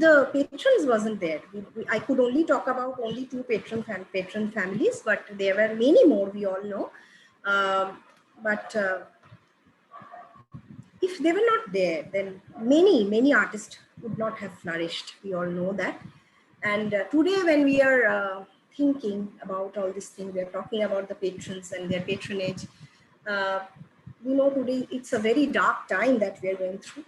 the patrons wasn't there, I could only talk about only two patron families, but there were many more, we all know. But if they were not there, then many artists would not have flourished. We all know that. And today, when we are thinking about all these things, we are talking about the patrons and their patronage. Today it's a very dark time that we are going through.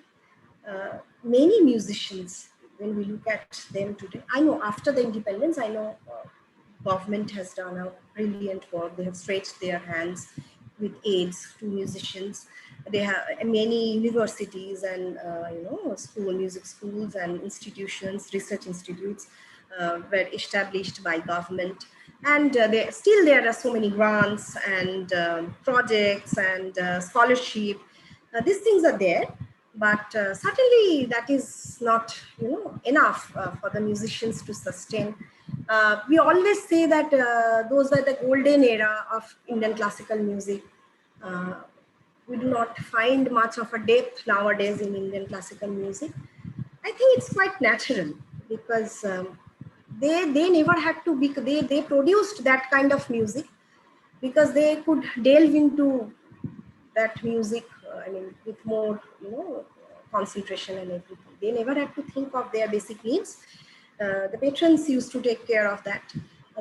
Many musicians, when we look at them today, I know after the independence, I know government has done a brilliant work. They have stretched their hands with aids to musicians. They have many universities and music schools and institutions, research institutes were established by government, and there are so many grants and projects and scholarship. These things are there, but certainly that is not enough for the musicians to sustain. We always say that those were the golden era of Indian classical music. We do not find much of a depth nowadays in Indian classical music. I think it's quite natural because they never had to be, they produced that kind of music because they could delve into that music, with more, concentration and everything. They never had to think of their basic needs. The patrons used to take care of that.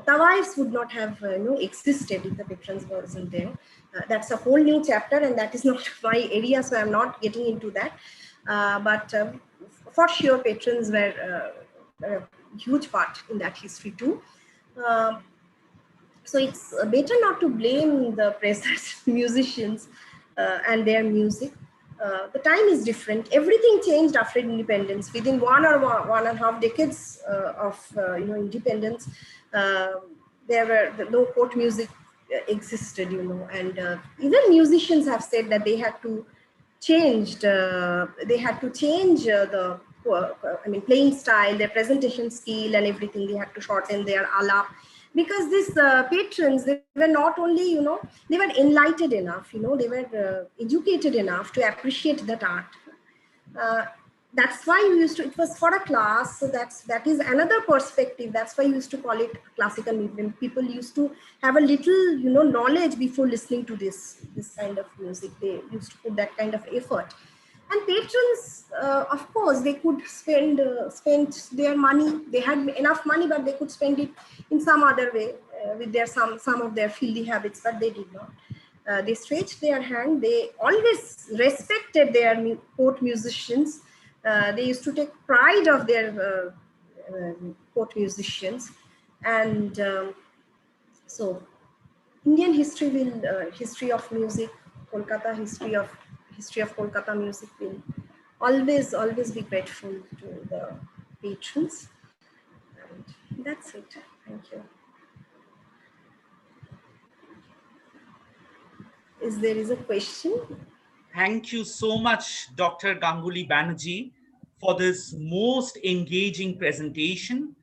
Tawais would not have existed if the patrons wasn't there. That's a whole new chapter, and that is not my area, so I'm not getting into that. But for sure, patrons were a huge part in that history too. So it's better not to blame the present musicians and their music. The time is different. Everything changed after independence. Within 1.5 decades of independence, there were no court music existed, and even musicians have said that they had to change the playing style, their presentation skill, and everything. They had to shorten their alap. Because these patrons, they were not only, they were enlightened enough, they were educated enough to appreciate that art. That's why we used to, it was for a class, so that is another perspective. That's why we used to call it classical movement. People used to have a little, knowledge before listening to this kind of music. They used to put that kind of effort. And patrons, of course, they could spend their money. They had enough money, but they could spend it in some other way with their some of their filthy habits, but they did not. They stretched their hand. They always respected their court musicians. They used to take pride of their court musicians, and so Indian history will history of music, Kolkata history of Kolkata music will always be grateful to the patrons. And that's it. Thank you. There is a question? Thank you so much, Dr. Ganguly Banerjee, for this most engaging presentation.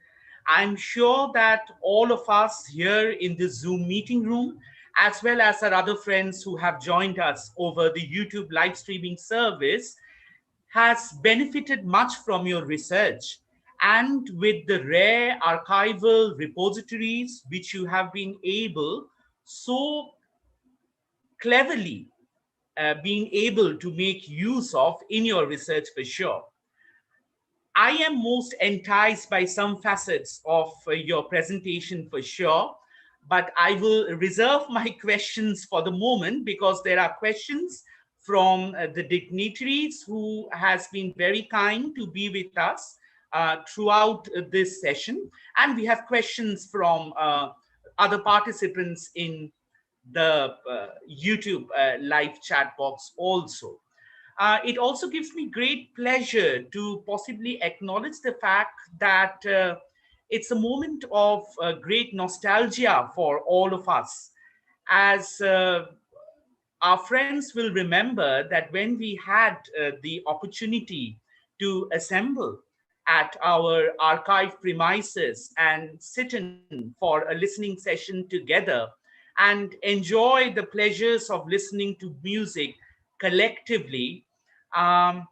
I'm sure that all of us here in this Zoom meeting room, as well as our other friends who have joined us over the YouTube live streaming service, has benefited much from your research. And with the rare archival repositories which you have been able so cleverly being able to make use of in your research, for sure. I am most enticed by some facets of your presentation, for sure, but I will reserve my questions for the moment because there are questions from the dignitaries who has been very kind to be with us throughout this session. And we have questions from other participants in the YouTube live chat box also. It also gives me great pleasure to possibly acknowledge the fact that it's a moment of great nostalgia for all of us, as our friends will remember that when we had the opportunity to assemble at our archive premises and sit in for a listening session together and enjoy the pleasures of listening to music collectively, I'm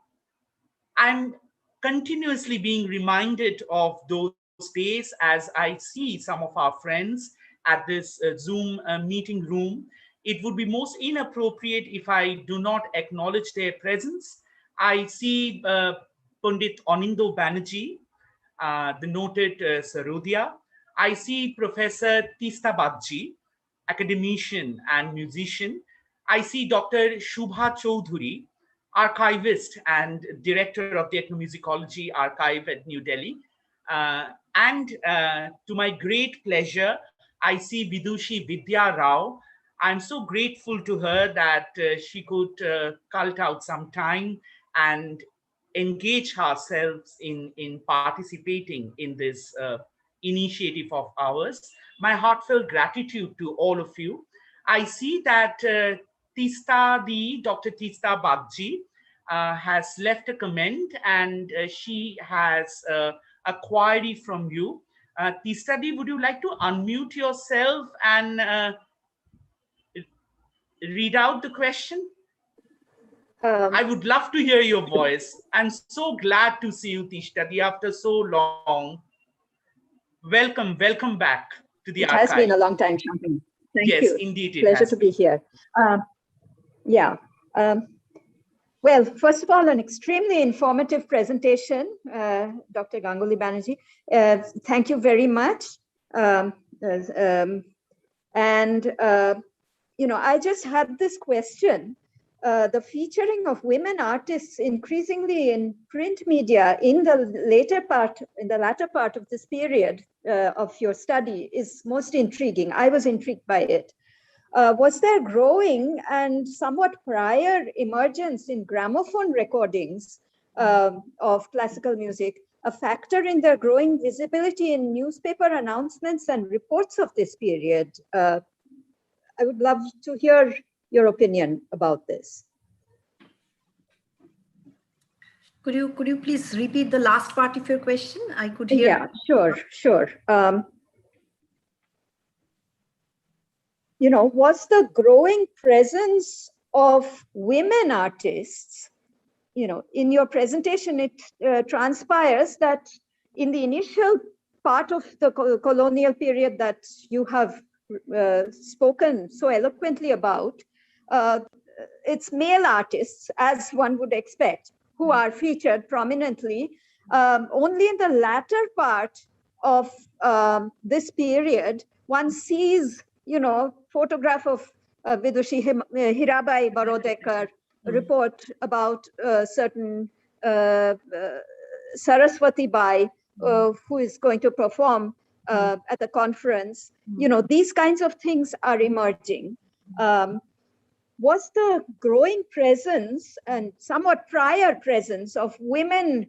continuously being reminded of those days as I see some of our friends at this Zoom meeting room. It would be most inappropriate if I do not acknowledge their presence. I see Pandit Anindo Banerjee, the noted Sarodia. I see Professor Tista Bagji, academician and musician. I see Dr. Shubha Chaudhuri, archivist and director of the Ethnomusicology Archive at New Delhi. And to my great pleasure, I see Vidushi Vidya Rao. I'm so grateful to her that she could cull out some time and engage herself in participating in this initiative of ours. My heartfelt gratitude to all of you. I see that Dr. Tista Bagji has left a comment, and she has a query from you. Tista, would you like to unmute yourself and read out the question? I would love to hear your voice. I'm so glad to see you, Tishtadi, after so long. Welcome back to the archive. It has been a long time, Shantanu. Thank you. Yes, indeed. Pleasure to be here. Well, first of all, an extremely informative presentation, Dr. Ganguly Banerjee. Thank you very much. I just had this question. The featuring of women artists increasingly in print media in the latter part of this period of your study is most intriguing. I was intrigued by it. Was there growing and somewhat prior emergence in gramophone recordings of classical music a factor in their growing visibility in newspaper announcements and reports of this period? I would love to hear your opinion about this. Could you please repeat the last part of your question? I could hear. Yeah, sure. Was the growing presence of women artists, in your presentation, it transpires that in the initial part of the colonial period that you have spoken so eloquently about, it's male artists, as one would expect, who are featured prominently. Only in the latter part of this period, one sees, photograph of Vidushi Hirabai Barodekar, report about certain Saraswati Bai, who is going to perform at the conference. These kinds of things are emerging. Was the growing presence and somewhat prior presence of women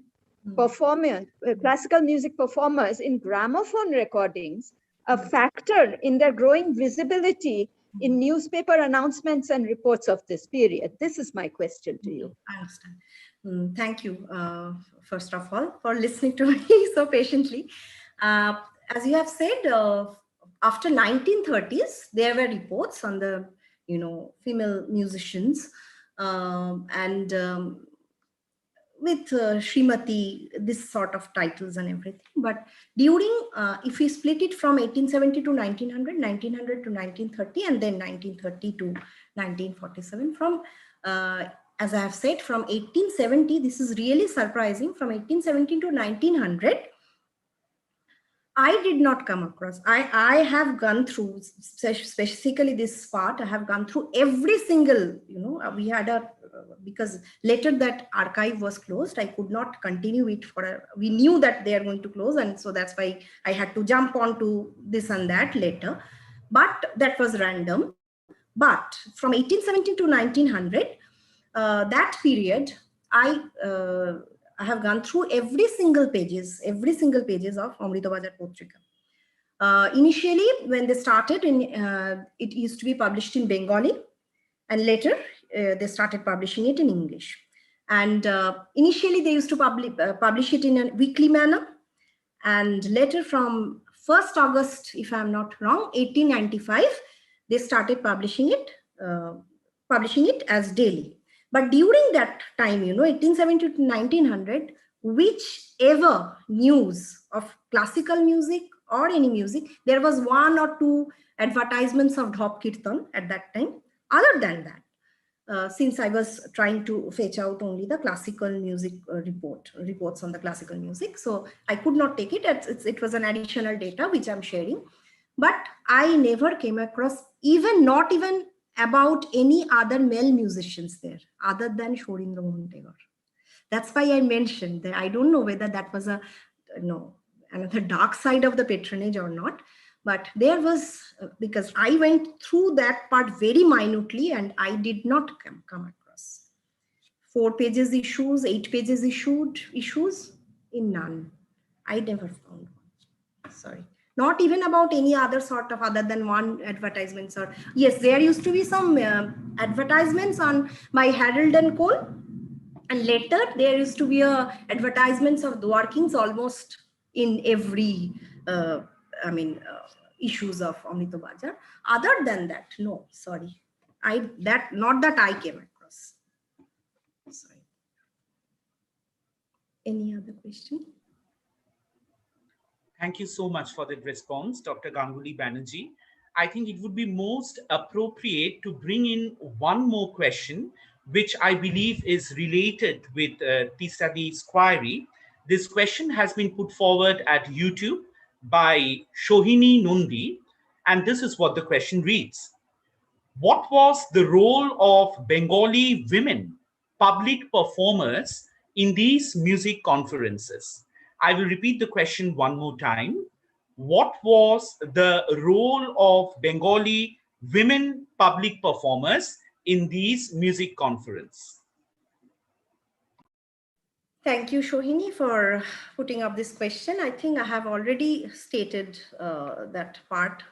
performers, classical music performers in gramophone recordings a factor in their growing visibility in newspaper announcements and reports of this period? This is my question to you. I understand. Thank you, first of all, for listening to me so patiently. As you have said, after 1930s, there were reports on the female musicians and with Srimati, this sort of titles and everything. But during, if we split it from 1870 to 1900, 1900 to 1930, and then 1930 to 1947, from, as I have said, from 1870, this is really surprising, from 1870 to 1900, I did not come across. I have gone through, specifically this part, I have gone through every single, we had a, because later that archive was closed, I could not continue it we knew that they are going to close. And so that's why I had to jump on to this and that later. But that was random. But from 1870 to 1900, that period, I have gone through every single pages of Amritabajar Potrika. Initially, when they started, it used to be published in Bengali, and later they started publishing it in English. And initially, they used to publish it in a weekly manner, and later from 1st August, if I'm not wrong, 1895, they started publishing it as daily. But during that time, 1870 to 1900, whichever news of classical music or any music, there was 1 or 2 advertisements of Dhop Kirtan at that time. Other than that, since I was trying to fetch out only the classical music reports on the classical music, so I could not take it. It was an additional data which I'm sharing. But I never came across not even about any other male musicians there other than Shorindra Mohan Tagore. That's why I mentioned that I don't know whether that was another dark side of the patronage or not. But there was, because I went through that part very minutely and I did not come across 4 pages issues, 8 pages issues in none. I never found one. Sorry. Not even about any other sort of other than one advertisements. Or yes, there used to be some advertisements on by Harold and Cole, and later there used to be advertisements of the workings almost in every issues of Amrita Bajar. Other than that, no, sorry, not that I came across. Sorry. Any other question? Thank you so much for that response, Dr. Ganguly Banerjee. I think it would be most appropriate to bring in one more question, which I believe is related with Tisadi's query. This question has been put forward at YouTube by Shohini Nundi, and this is what the question reads. What was the role of Bengali women public performers in these music conferences? I will repeat the question one more time. What was the role of Bengali women public performers in these music conferences? Thank you, Shohini, for putting up this question. I think I have already stated that part.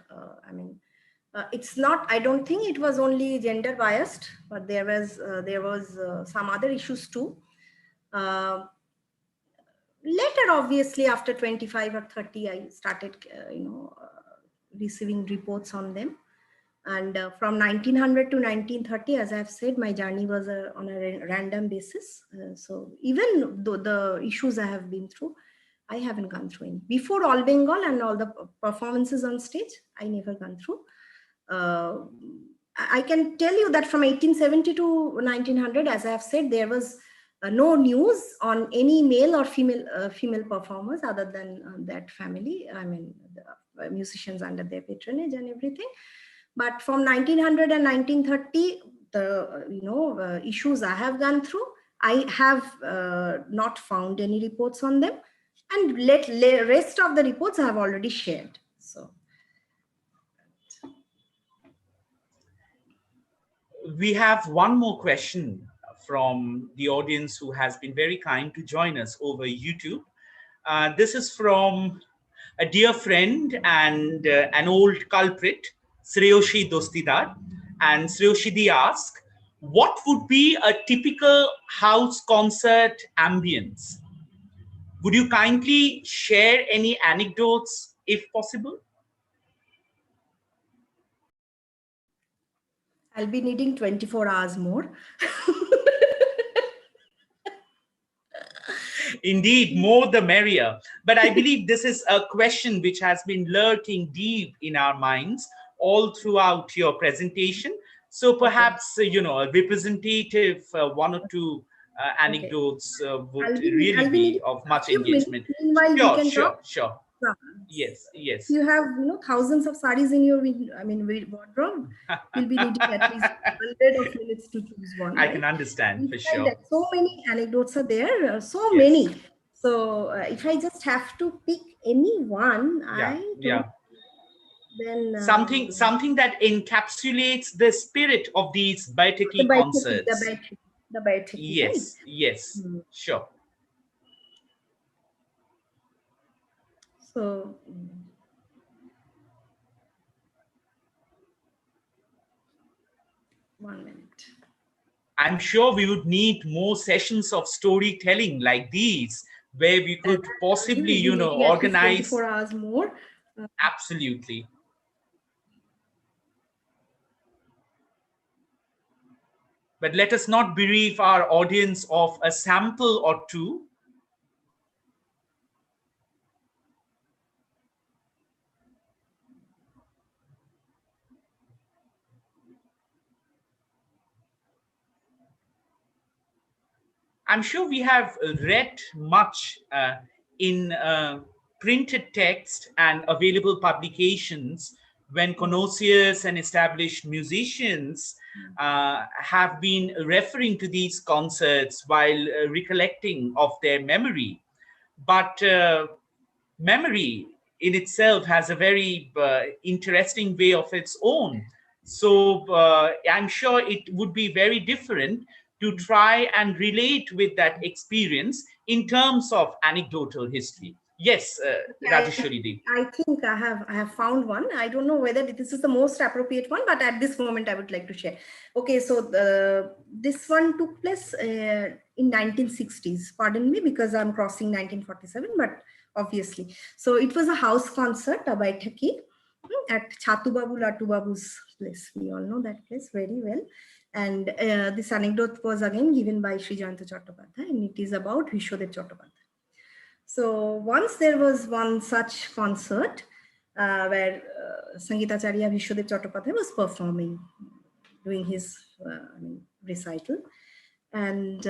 It's not, I don't think it was only gender biased, but there was some other issues too. Later, obviously, after 25 or 30, I started, receiving reports on them. And from 1900 to 1930, as I've said, my journey was on a random basis. So even though the issues I have been through, I haven't gone through any. Before All Bengal and all the performances on stage, I never gone through. I can tell you that from 1870 to 1900, as I have said, there was no news on any male or female performers other than that family. I mean, the musicians under their patronage and everything. But from 1900 and 1930, the issues I have gone through, I have not found any reports on them, and rest of the reports I have already shared. So. We have one more question from the audience who has been very kind to join us over YouTube. This is from a dear friend and an old culprit, Sreyoshi Dostidar. And Sreyoshi asks, what would be a typical house concert ambience? Would you kindly share any anecdotes if possible? I'll be needing 24 hours more. Indeed, more the merrier. But I believe this is a question which has been lurking deep in our minds all throughout your presentation. So perhaps, a representative one or two anecdotes would really be of much engagement. Sure. Yes. You have thousands of saris in your wardrobe. You'll be needing at least 100 of minutes to choose one. I can understand for sure. So many anecdotes are there, so many. So if I just have to pick any one, then something that encapsulates the spirit of these Baitaki concerts. The Baitaki. Yes, right? Yes, sure. So, one minute. I'm sure we would need more sessions of storytelling like these, where we could possibly, organize 24 hours more. Absolutely. But let us not bereave our audience of a sample or two. I'm sure we have read much in printed text and available publications when connoisseurs and established musicians have been referring to these concerts while recollecting of their memory. But memory in itself has a very interesting way of its own. So I'm sure it would be very different to try and relate with that experience in terms of anecdotal history. Yes, Rajeshwari. I think I have found one. I don't know whether this is the most appropriate one, but at this moment I would like to share. Okay, so this one took place in 1960s. Pardon me, because I'm crossing 1947, but obviously. So it was a house concert by Thaki at Chatubabu Latubabu's place. We all know that place very well. And this anecdote was again given by Sri Jayanta Chattopadhyay, and it is about Vishwadev Chattopadhyay. So once there was one such concert where Sangeetacharya Vishwadev Chattopadhyay was performing, doing his recital. And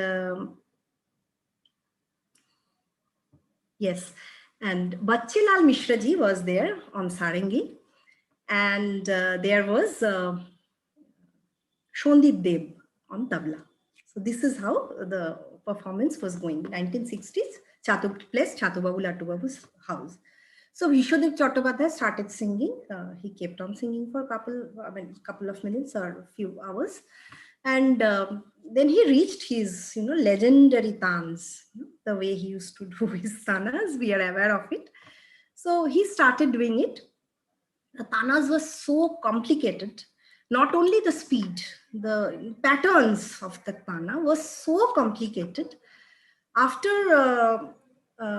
yes, and Bachchelal Mishraji was there on Sarangi, and there was Shondeep Deb on tabla. So this is how the performance was going. 1960s, Chatubabu Latubabu's house. So Vishwadev Chattopadhyay started singing. He kept on singing for a couple of minutes or a few hours, and then he reached his legendary tanas. The way he used to do his tanas, we are aware of it. So he started doing it. The tanas were so complicated. Not only the speed, the patterns of the tana was so complicated. After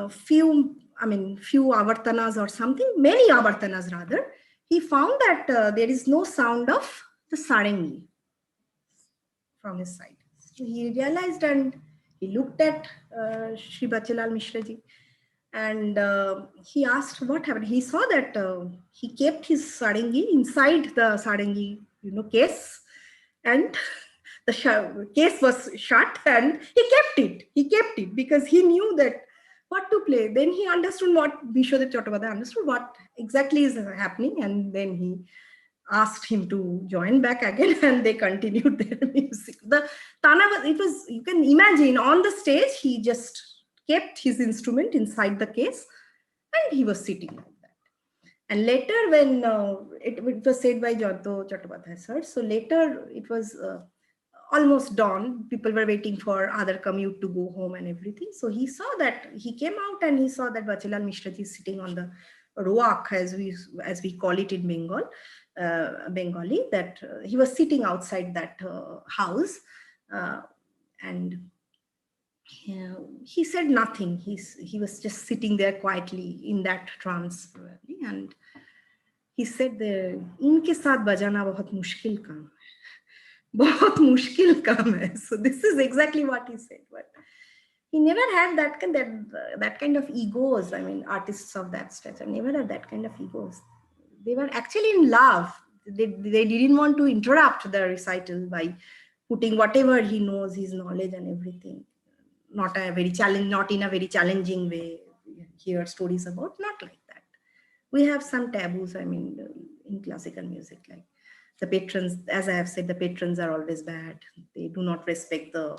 few avartanas or something, many avartanas rather, he found that there is no sound of the sarangi from his side. So he realized, and he looked at Sri Bachchelal Mishraji, and he asked what happened. He saw that he kept his sarangi inside the sarangi case, and the case was shut, and he kept it because he knew that what to play. Then he understood what Vishwadev Chattopadhyay understood what exactly is happening, and then he asked him to join back again, and they continued their music. The tana was, you can imagine, on the stage he just kept his instrument inside the case, and he was sitting like that. And later, when it was said by Jayanta Chattopadhyay sir, so later it was almost dawn. People were waiting for other commute to go home and everything. So he saw that, he came out and he saw that Bachchelal Mishraji is sitting on the roak, as we call it in Bengal, Bengali, that he was sitting outside that house, and he said nothing. He was just sitting there quietly in that trance, probably, and he said, "Inke saath bajana bahut mushkil kaam hai, bahut mushkil kaam hai." So this is exactly what he said. But he never had that kind of egos. I mean, artists of that stature never had that kind of egos. They were actually in love. They didn't want to interrupt the recital by putting whatever he knows, his knowledge and everything. Not in a very challenging way. Hear stories about, not like that. We have some taboos, I mean, in classical music, like the patrons, as I have said, the patrons are always bad. They do not respect the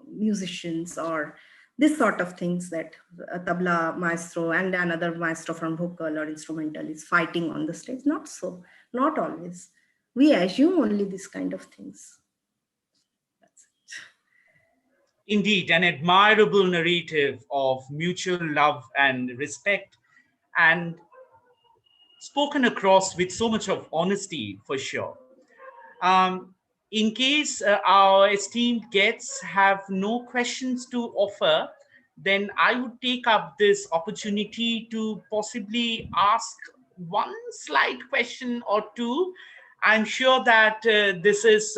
musicians, or this sort of things, that a tabla maestro and another maestro from vocal or instrumental is fighting on the stage. Not so, not always. We assume only this kind of things. That's it. Indeed, an admirable narrative of mutual love and respect, and spoken across with so much of honesty, for sure. In case our esteemed guests have no questions to offer, then I would take up this opportunity to possibly ask one slight question or two. I'm sure that this is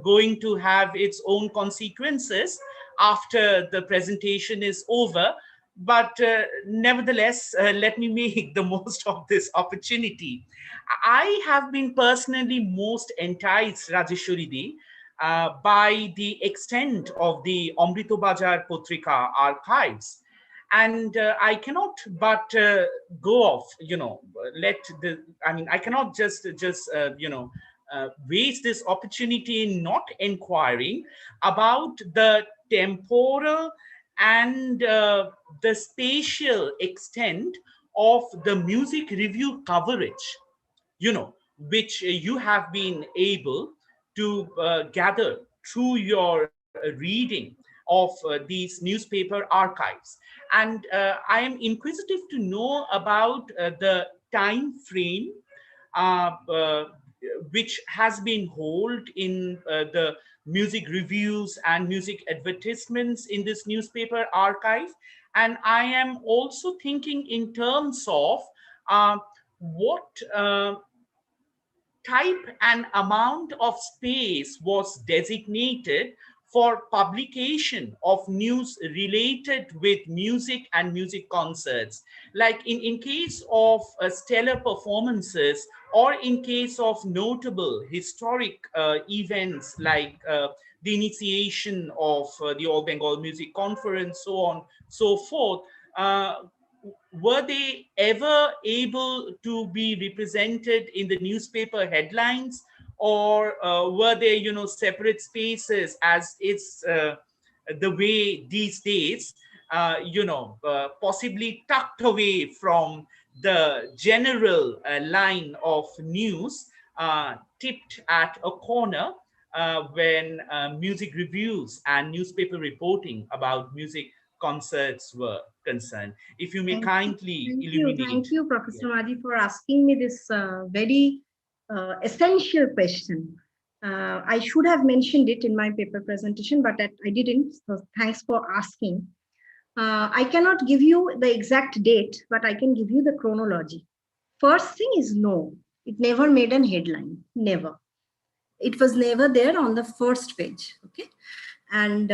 going to have its own consequences after the presentation is over. But nevertheless, let me make the most of this opportunity. I have been personally most enticed, Rajeshwari, by the extent of the Amrito Bajar Potrika archives. And I cannot but go off, I cannot just waste this opportunity in not inquiring about the temporal and the spatial extent of the music review coverage, which you have been able to gather through your reading of these newspaper archives. And I am inquisitive to know about the time frame which has been held in the music reviews and music advertisements in this newspaper archive. And I am also thinking in terms of what type and amount of space was designated for publication of news related with music and music concerts. Like in case of stellar performances, or in case of notable historic events like the initiation of the All Bengal Music Conference, so on, so forth, were they ever able to be represented in the newspaper headlines, or were they, separate spaces, as it's the way these days, possibly tucked away from the general line of news, tipped at a corner when music reviews and newspaper reporting about music concerts were concerned? If you may kindly illuminate. Thank you, Professor Maji, for asking me this very essential question. I should have mentioned it in my paper presentation, but I didn't, so thanks for asking. I cannot give you the exact date, but I can give you the chronology. First thing is, no, it never made an headline, never. It was never there on the first page, okay? And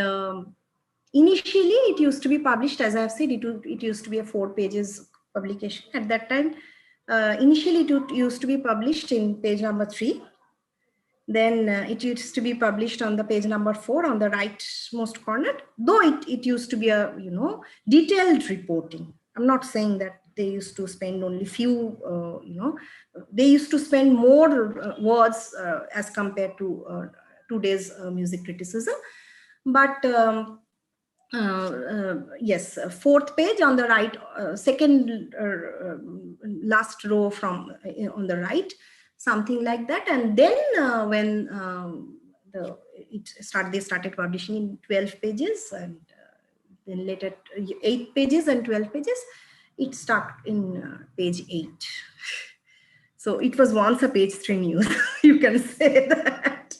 initially, it used to be published, as I have said, it used to be a 4 pages publication. At that time, initially it used to be published in page number 3. Then it used to be published on the page number 4 on the rightmost corner, though it used to be a, detailed reporting. I'm not saying that they used to spend only few, they used to spend more words as compared to today's music criticism. But yes, 4th page on the right, second last row from on the right, something like that. And then when they started publishing in 12 pages, and then later 8 pages and 12 pages, it stuck in page 8. So it was once a page 3 news, you can say that.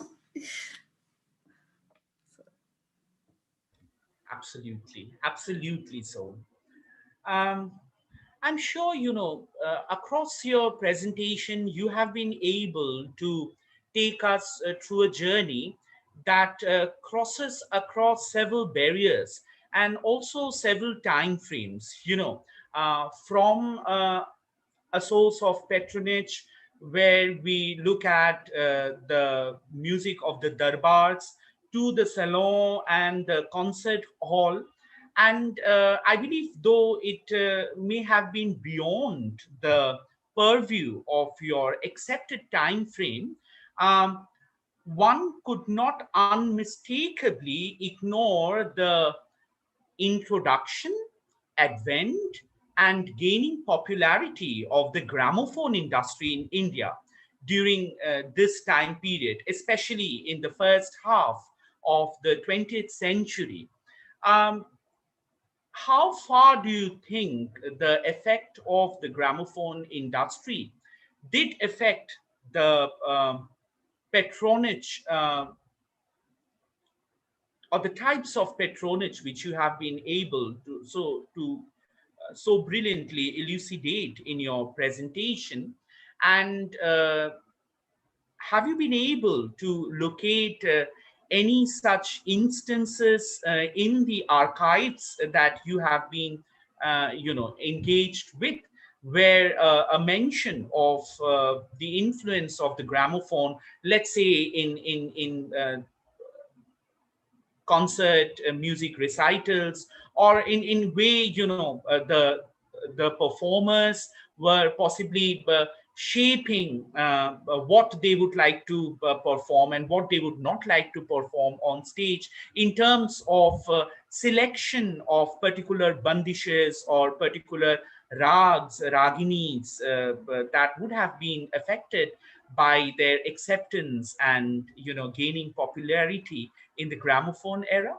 Absolutely, absolutely so. I'm sure, across your presentation, you have been able to take us through a journey that crosses across several barriers and also several time frames, from a source of patronage, where we look at the music of the darbars, to the salon and the concert hall. And I believe, though it may have been beyond the purview of your accepted time frame, one could not unmistakably ignore the introduction, advent, and gaining popularity of the gramophone industry in India during this time period, especially in the first half of the 20th century. How far do you think the effect of the gramophone industry did affect the patronage or the types of patronage which you have been able to so brilliantly elucidate in your presentation? And have you been able to locate any such instances in the archives that you have been engaged with, where a mention of the influence of the gramophone, let's say in concert music recitals, or in way the performers were possibly shaping what they would like to perform and what they would not like to perform on stage, in terms of selection of particular bandishes or particular rags, raginis that would have been affected by their acceptance and, you know, gaining popularity in the gramophone era?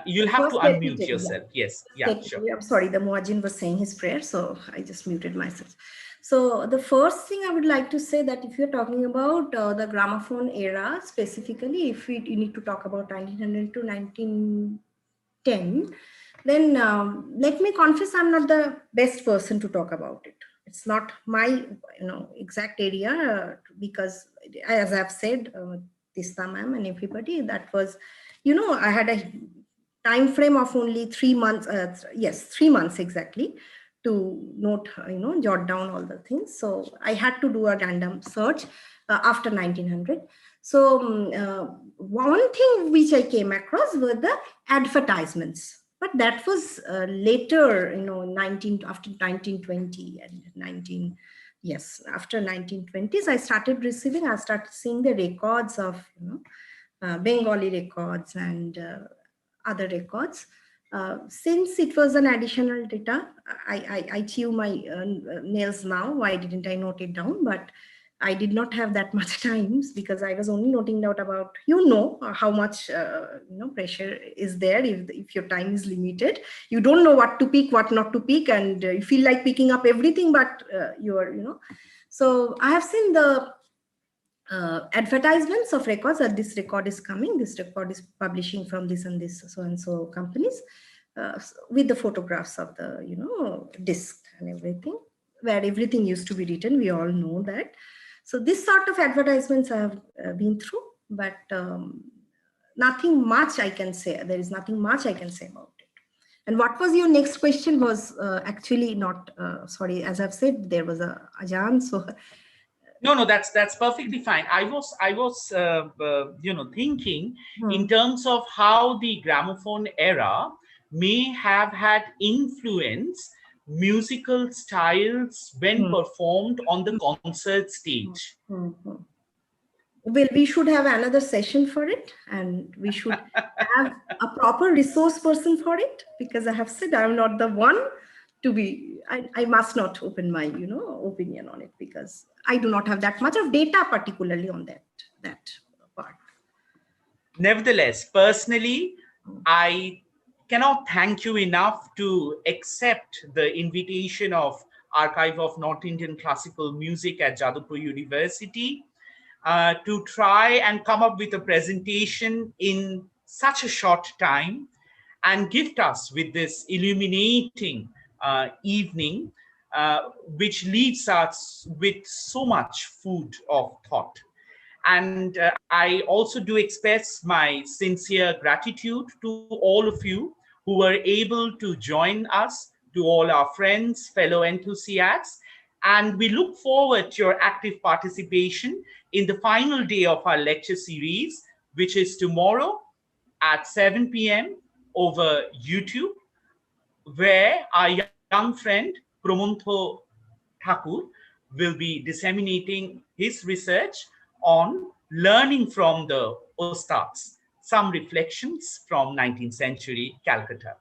You'll have to unmute yourself. Yes, yeah, sure. I'm sorry, the Muazzin was saying his prayer, so I just muted myself. So the first thing I would like to say that if you're talking about the gramophone era, specifically, if you need to talk about 1900 to 1910, then let me confess I'm not the best person to talk about it. It's not my exact area because, as I've said, Tista ma'am and everybody, that was, I had a time frame of only 3 months. Yes, 3 months exactly to note, jot down all the things. So I had to do a random search after 1900. So one thing which I came across were the advertisements. But that was later, after 1920 and after 1920s, I started seeing the records of, Bengali records and other records. Since it was an additional data, I chew my nails now. Why didn't I note it down? But I did not have that much time because I was only noting down about, how much, pressure is there if your time is limited. You don't know what to pick, what not to pick, and you feel like picking up everything, but So I have seen the advertisements of records that this record is coming, this record is publishing from this and this so-and-so companies with the photographs of the, disc and everything, where everything used to be written. We all know that. So this sort of advertisements I have been through, but nothing much I can say. There is nothing much I can say about it. And what was your next question was actually not, sorry, as I've said, there was a Ajan, so. No, that's perfectly fine. I was thinking in terms of how the gramophone era may have had influence musical styles when performed on the concert stage. Well, we should have another session for it, and we should have a proper resource person for it, because I have said I'm not the one to be, I must not open my, opinion on it, because I do not have that much of data particularly on that part. Nevertheless, personally, I cannot thank you enough to accept the invitation of Archive of North Indian Classical Music at Jadavpur University to try and come up with a presentation in such a short time and gift us with this illuminating evening, which leaves us with so much food of thought. And I also do express my sincere gratitude to all of you who were able to join us, to all our friends, fellow enthusiasts. And we look forward to your active participation in the final day of our lecture series, which is tomorrow at 7 p.m. over YouTube, where our young friend Pramontho Thakur will be disseminating his research on learning from the Ustads, some reflections from 19th century Calcutta.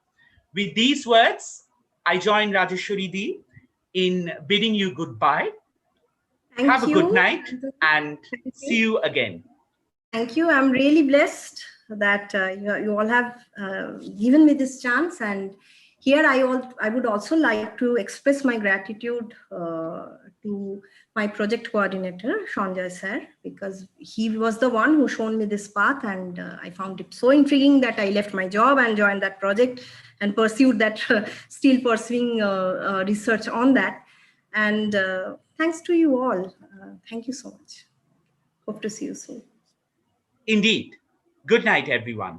With these words, I join Rajeswary Di in bidding you goodbye. Have a good night and see you again. Thank you. I'm really blessed that you all have given me this chance. And here I would also like to express my gratitude to my project coordinator, Sanjay sir, because he was the one who showed me this path, and I found it so intriguing that I left my job and joined that project and pursued that, still pursuing research on that. And thanks to you all. Thank you so much. Hope to see you soon. Indeed. Good night, everyone.